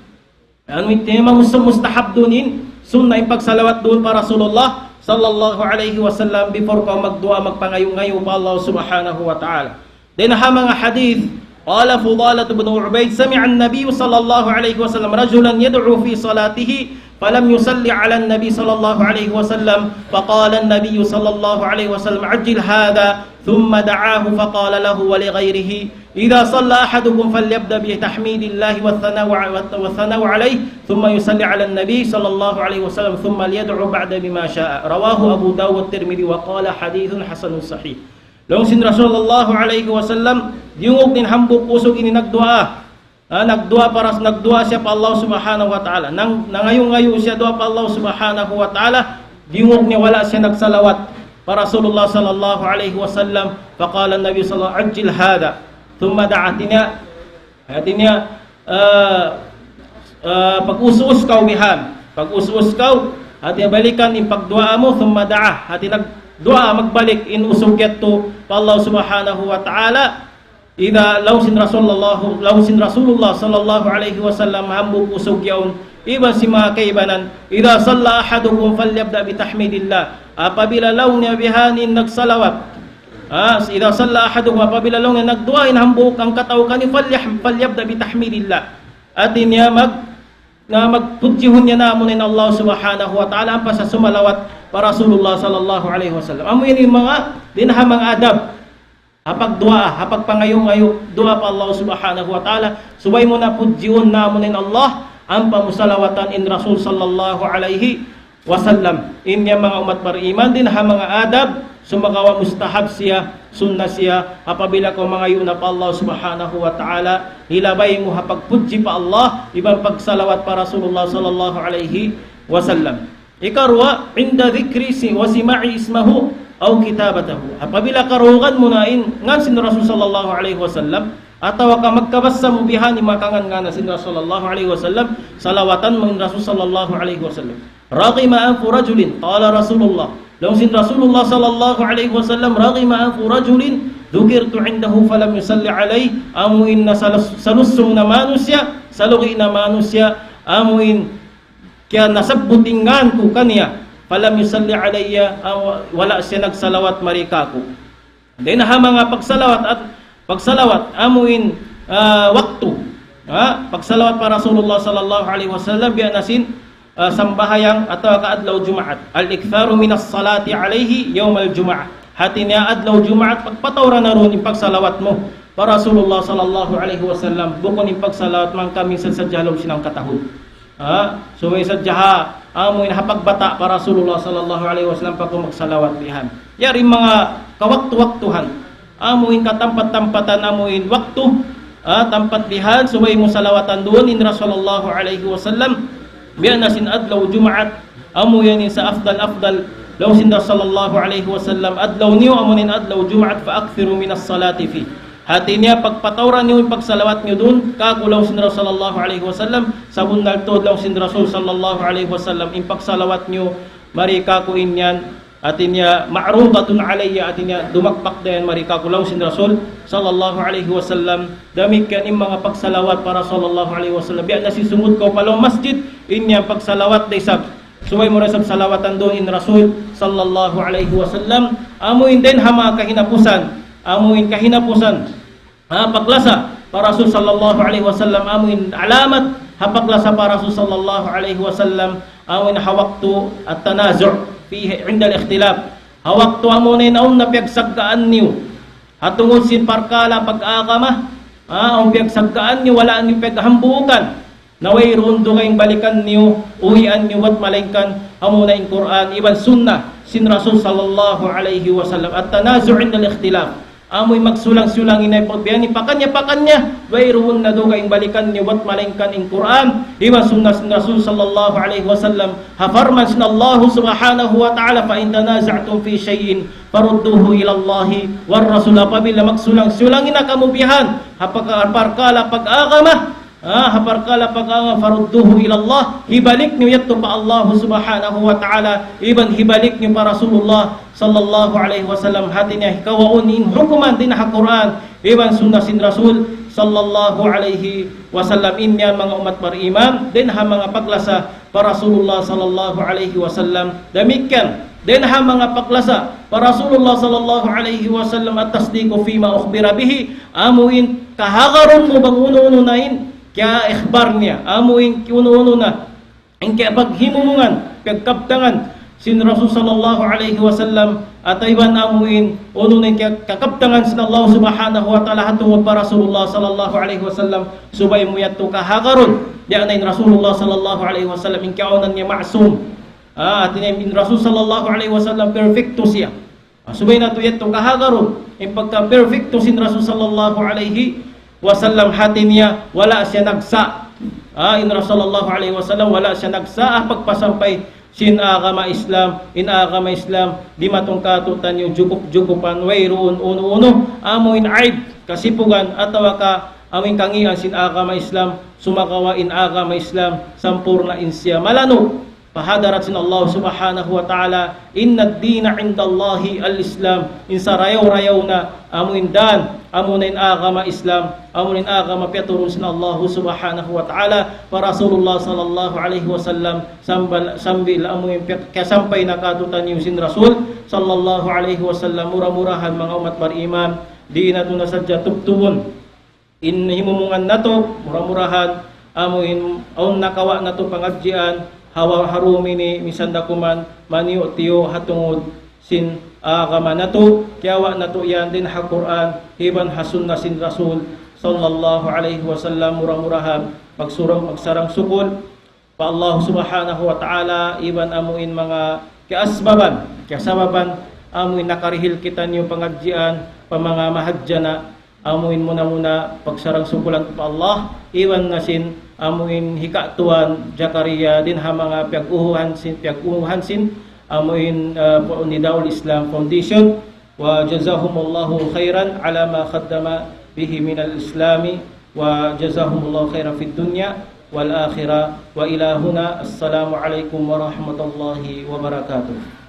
Ano ito mga mustahab dunin sunnah yung pagsalawat doon para Rasulullah sallallahu alaihi wasallam before ka magdua magpangayo-ngayo pa Allah subhanahu wa ta'ala. Then ha mga hadith qala Fudalah ibn Ubayd sami'a an-nabiy sallallahu alaihi wasallam rajulan yad'u fi salatihi falam yusalli 'ala an-nabi sallallahu alaihi wasallam faqala an-nabiy sallallahu alaihi wasallam ajil hadha thumma da'ahu faqala lahu wa li ghayrihi إذا صلى أحدكم فليبدأ بتحميد الله والثناء عليه ثم يصلي على النبي صلى الله عليه وسلم ثم ليدعو بعد بما شاء رواه أبو داود والترمذي وقال حديث حسن صحيح. Long sin Rasulullah alaihi wasallam yung din hambok pusog ini nagdua. Nagdua siya pa Allah subhanahu wa ta'ala. Nangayo-ngayo siya dua pa Allah subhanahu wa ta'ala. Yung niya wala siya nagsalawat para Rasulullah sallallahu alaihi wasallam. Faqala an-nabi sallallahu alaihi wasallam ajil hada. Thumma da'atinya pag-usus kau bihan. Pag-usus kau hati balikan in pagdua mo thumma da'a. Hati nagdua magbalik in usugyat to pa Allah subhanahu wa ta'ala. Ida lausin Rasulullah sallallahu alaihi wasallam hambuk usugyaon iban si mga kaibanan. Ida salla ahadukum falyabda bitahmidillah. Apabila law niya bihanin nagsalawat idza salla ahadukum apabila long nagdua inhambuk ang kataw kani falyabda bitahmidillah. Atin niya magputihon niya namon in Allah subhanahu wa ta'ala pa sa sumalawat para Rasulullah sallallahu alaihi wasallam. Amo ini mga dinhamang adab. Hapag dua, hapag pangayo-ngayo dua pa Allah subhanahu wa ta'ala. Subay mo na putihon namon in Allah ang pamusalawatan in Rasul sallallahu alaihi wasallam. Inya mga umat beriman din ha mga adab sumakawa mustahab siya, sunnah siya apabila ko mga yun na pa Allah subhanahu wa ta'ala hilabay mo hapagpudji pa Allah ibang pagsalawat para Rasulullah sallallahu alaihi wasallam. Ikarwa, inda dhikri wa sima'i ismahu aw kitabatahu. Apabila karugan mo na ngan sin Rasul sallallahu alaihi wasallam atau ka magkabassam biha ni makangan nga na sin Rasul sallallahu alaihi wasallam salawatan mo Rasul sallallahu alaihi wasallam. Raqima anfu rajulin qala Rasulullah. Law sin Rasulullah sallallahu alaihi wasallam raqima anfu rajulin dhukirtu indahu falam yusalli alaihi amuin na salusum na manusya salugi na manusya amuin kaya nasabbutingan ko kaniya falam yusalli alayya wala siya nagsalawat marika ko. Then ha mga pagsalawat amuin waktu pagsalawat para Rasulullah sallallahu alaihi wasallam bi anasin sambahayang atau kaadlaw Jumaat al-iktharu minas salati alaihi yawmal Jumaat hati niya adlaw Jumaat pagpatawra na ron yung pagsalawat mo para Rasulullah sallallahu alaihi wasallam bukon yung pagsalawat man kami sa jalaw sinang katahod. So may sadyaha amoy nahapagbata para Rasulullah sallallahu alaihi wasallam pag magsalawat lihan. Yari mga kawaktu-waktuhan. Amoy katampat-tampatan amoy waktu tampat lihan so may mo salawatan doon in Rasulullah alaihi wasallam. Biyan nasin adlaw Jumaat amoy yan sa afdal law sin sallallahu alaihi wasallam adlaw niyo amunin adlaw Jumaat fa akthiru minas salati fi. Hati niya pagpatawran niyo yung pagsalawat niyo doon kakulaw sin Rasul sallallahu alaihi wasallam sabon nagtod law sin Rasul sallallahu alaihi wasallam in pagsalawat niyo marika ko inyan atin niya ma'rudatun alayya atin niya dumakpak dayan marika kulaw sin Rasul sallallahu alaihi wasallam damit kan in mga pagsalawat para sallallahu alaihi wasallam biya na sisumud ko palong masjid inya pagsalawat day sab suway mo resab salawatan doon in Rasul sallallahu alaihi wasallam amuin din hama kahinapusan amuin kahinapusan paglasa para Rasul sallallahu alaihi wasallam amuin alamat paglasa para Rasul sallallahu alaihi wasallam amuin hawaktu at tanazu' fihi inda al-ikhtilaf hawaktu amunin aun na piagsagkaan niyo hatungod sin parkala pag-akama ang piagsagkaan niyo wala niyo paghambukan naway rundo kayong balikan niyo uwian niyo wat malingkan amuna in Quran iban sunnah sin Rasul sallallahu alaihi wasallam at tanazu' inda al-ikhtilaf amoy magsulang-sulang inay pagbiyan ni pakanya wayroon na do kayong balikan ni wat malingkan in Quran iwan sunnah sin Rasul sallallahu alaihi wasallam hafarman sin Allah subhanahu wa ta'ala fa in tanaza'tum fi shay'in farudduhu ila Allah war Rasul apabila magsulang-sulang ina kamubihan haparkala pag-agama haparkala pag-agama farudduhu ila Allah hibalik niyo yato pa Allah subhanahu wa ta'ala iban hibalik niyo pa Rasulullah sallallahu alaihi wasallam hati niya hikawaunin hukuman din ha Quran iban sunnah sin Rasul sallallahu alaihi wasallam inya mga umat beriman din ha mga paglasa para Rasulullah sallallahu alaihi wasallam demikian din ha mga paglasa para Rasulullah sallallahu alaihi wasallam at tasdiqu fima ukhbira bihi amuin kahagaron mo bang uno-ununain kaya ikhbar niya amuin uno-uno na in kaya paghimumungan pagkaptangan sin Rasul sallallahu alaihi wasallam at iban amuin ununin kakabtangan sin Allah subhanahu wa ta'ala hatungod pa Rasulullah sallallahu alaihi wasallam subay mo yato kahagaron diyan na in Rasulullah sallallahu alaihi wasallam in kaunan niya ma'sum at in Rasul sallallahu alaihi wasallam perfecto siya subay na to yato kahagaron in pagka perfecto sin Rasul sallallahu alaihi wasallam hati niya wala siya nagsa in Rasulullah alaihi wasallam wala siya nagsa pagpasampay sin agama Islam in agama Islam di matungkatutan yung jukup-jukupan wayroon uno-uno amoin aib kasipugan atawa ka aming kangian sin agama Islam sumakawa in agama Islam sampurna insya malano pahadarat sin Allah subhanahu wa ta'ala inna ad-dina indallahi al-Islam insa rayaw na amuin dan amunin agama Islam amunin agama piaturun sin Allah subhanahu wa ta'ala para Rasulullah sallallahu alaihi wasallam sambil amuin kasampay nakatutan yung sin Rasul sallallahu alaihi wasallam murah-murahan mga umat beriman di na ito nasadya tubtuon in himumungan na to murah-murahan amuin aun nakawa na to pangadjian hawa harumi ni misandakuman maniyo tiyo hatungod sin agama nato kiyawa nato yan din ha Quran hiban hasunna sin Rasul sallallahu alaihi wasallam murah-murahan magsarang sukul pa Allah subhanahu wa ta'ala iban amuin mga kasababan amuin nakarihil kita niyo pangadjian pa mga mahadjana amuin muna pagsarang sukulan pa Allah iwan nasin amuin hikatuan Jakaria din ha mga piag-uhansin amuin ni Daul Islam Foundation wa jazahumullahu khairan ala ma qaddama bihi min al-islami wa jazahumullahu khairan fid dunya wal akhirah wa ila huna assalamu alaikum warahmatullahi wabarakatuh.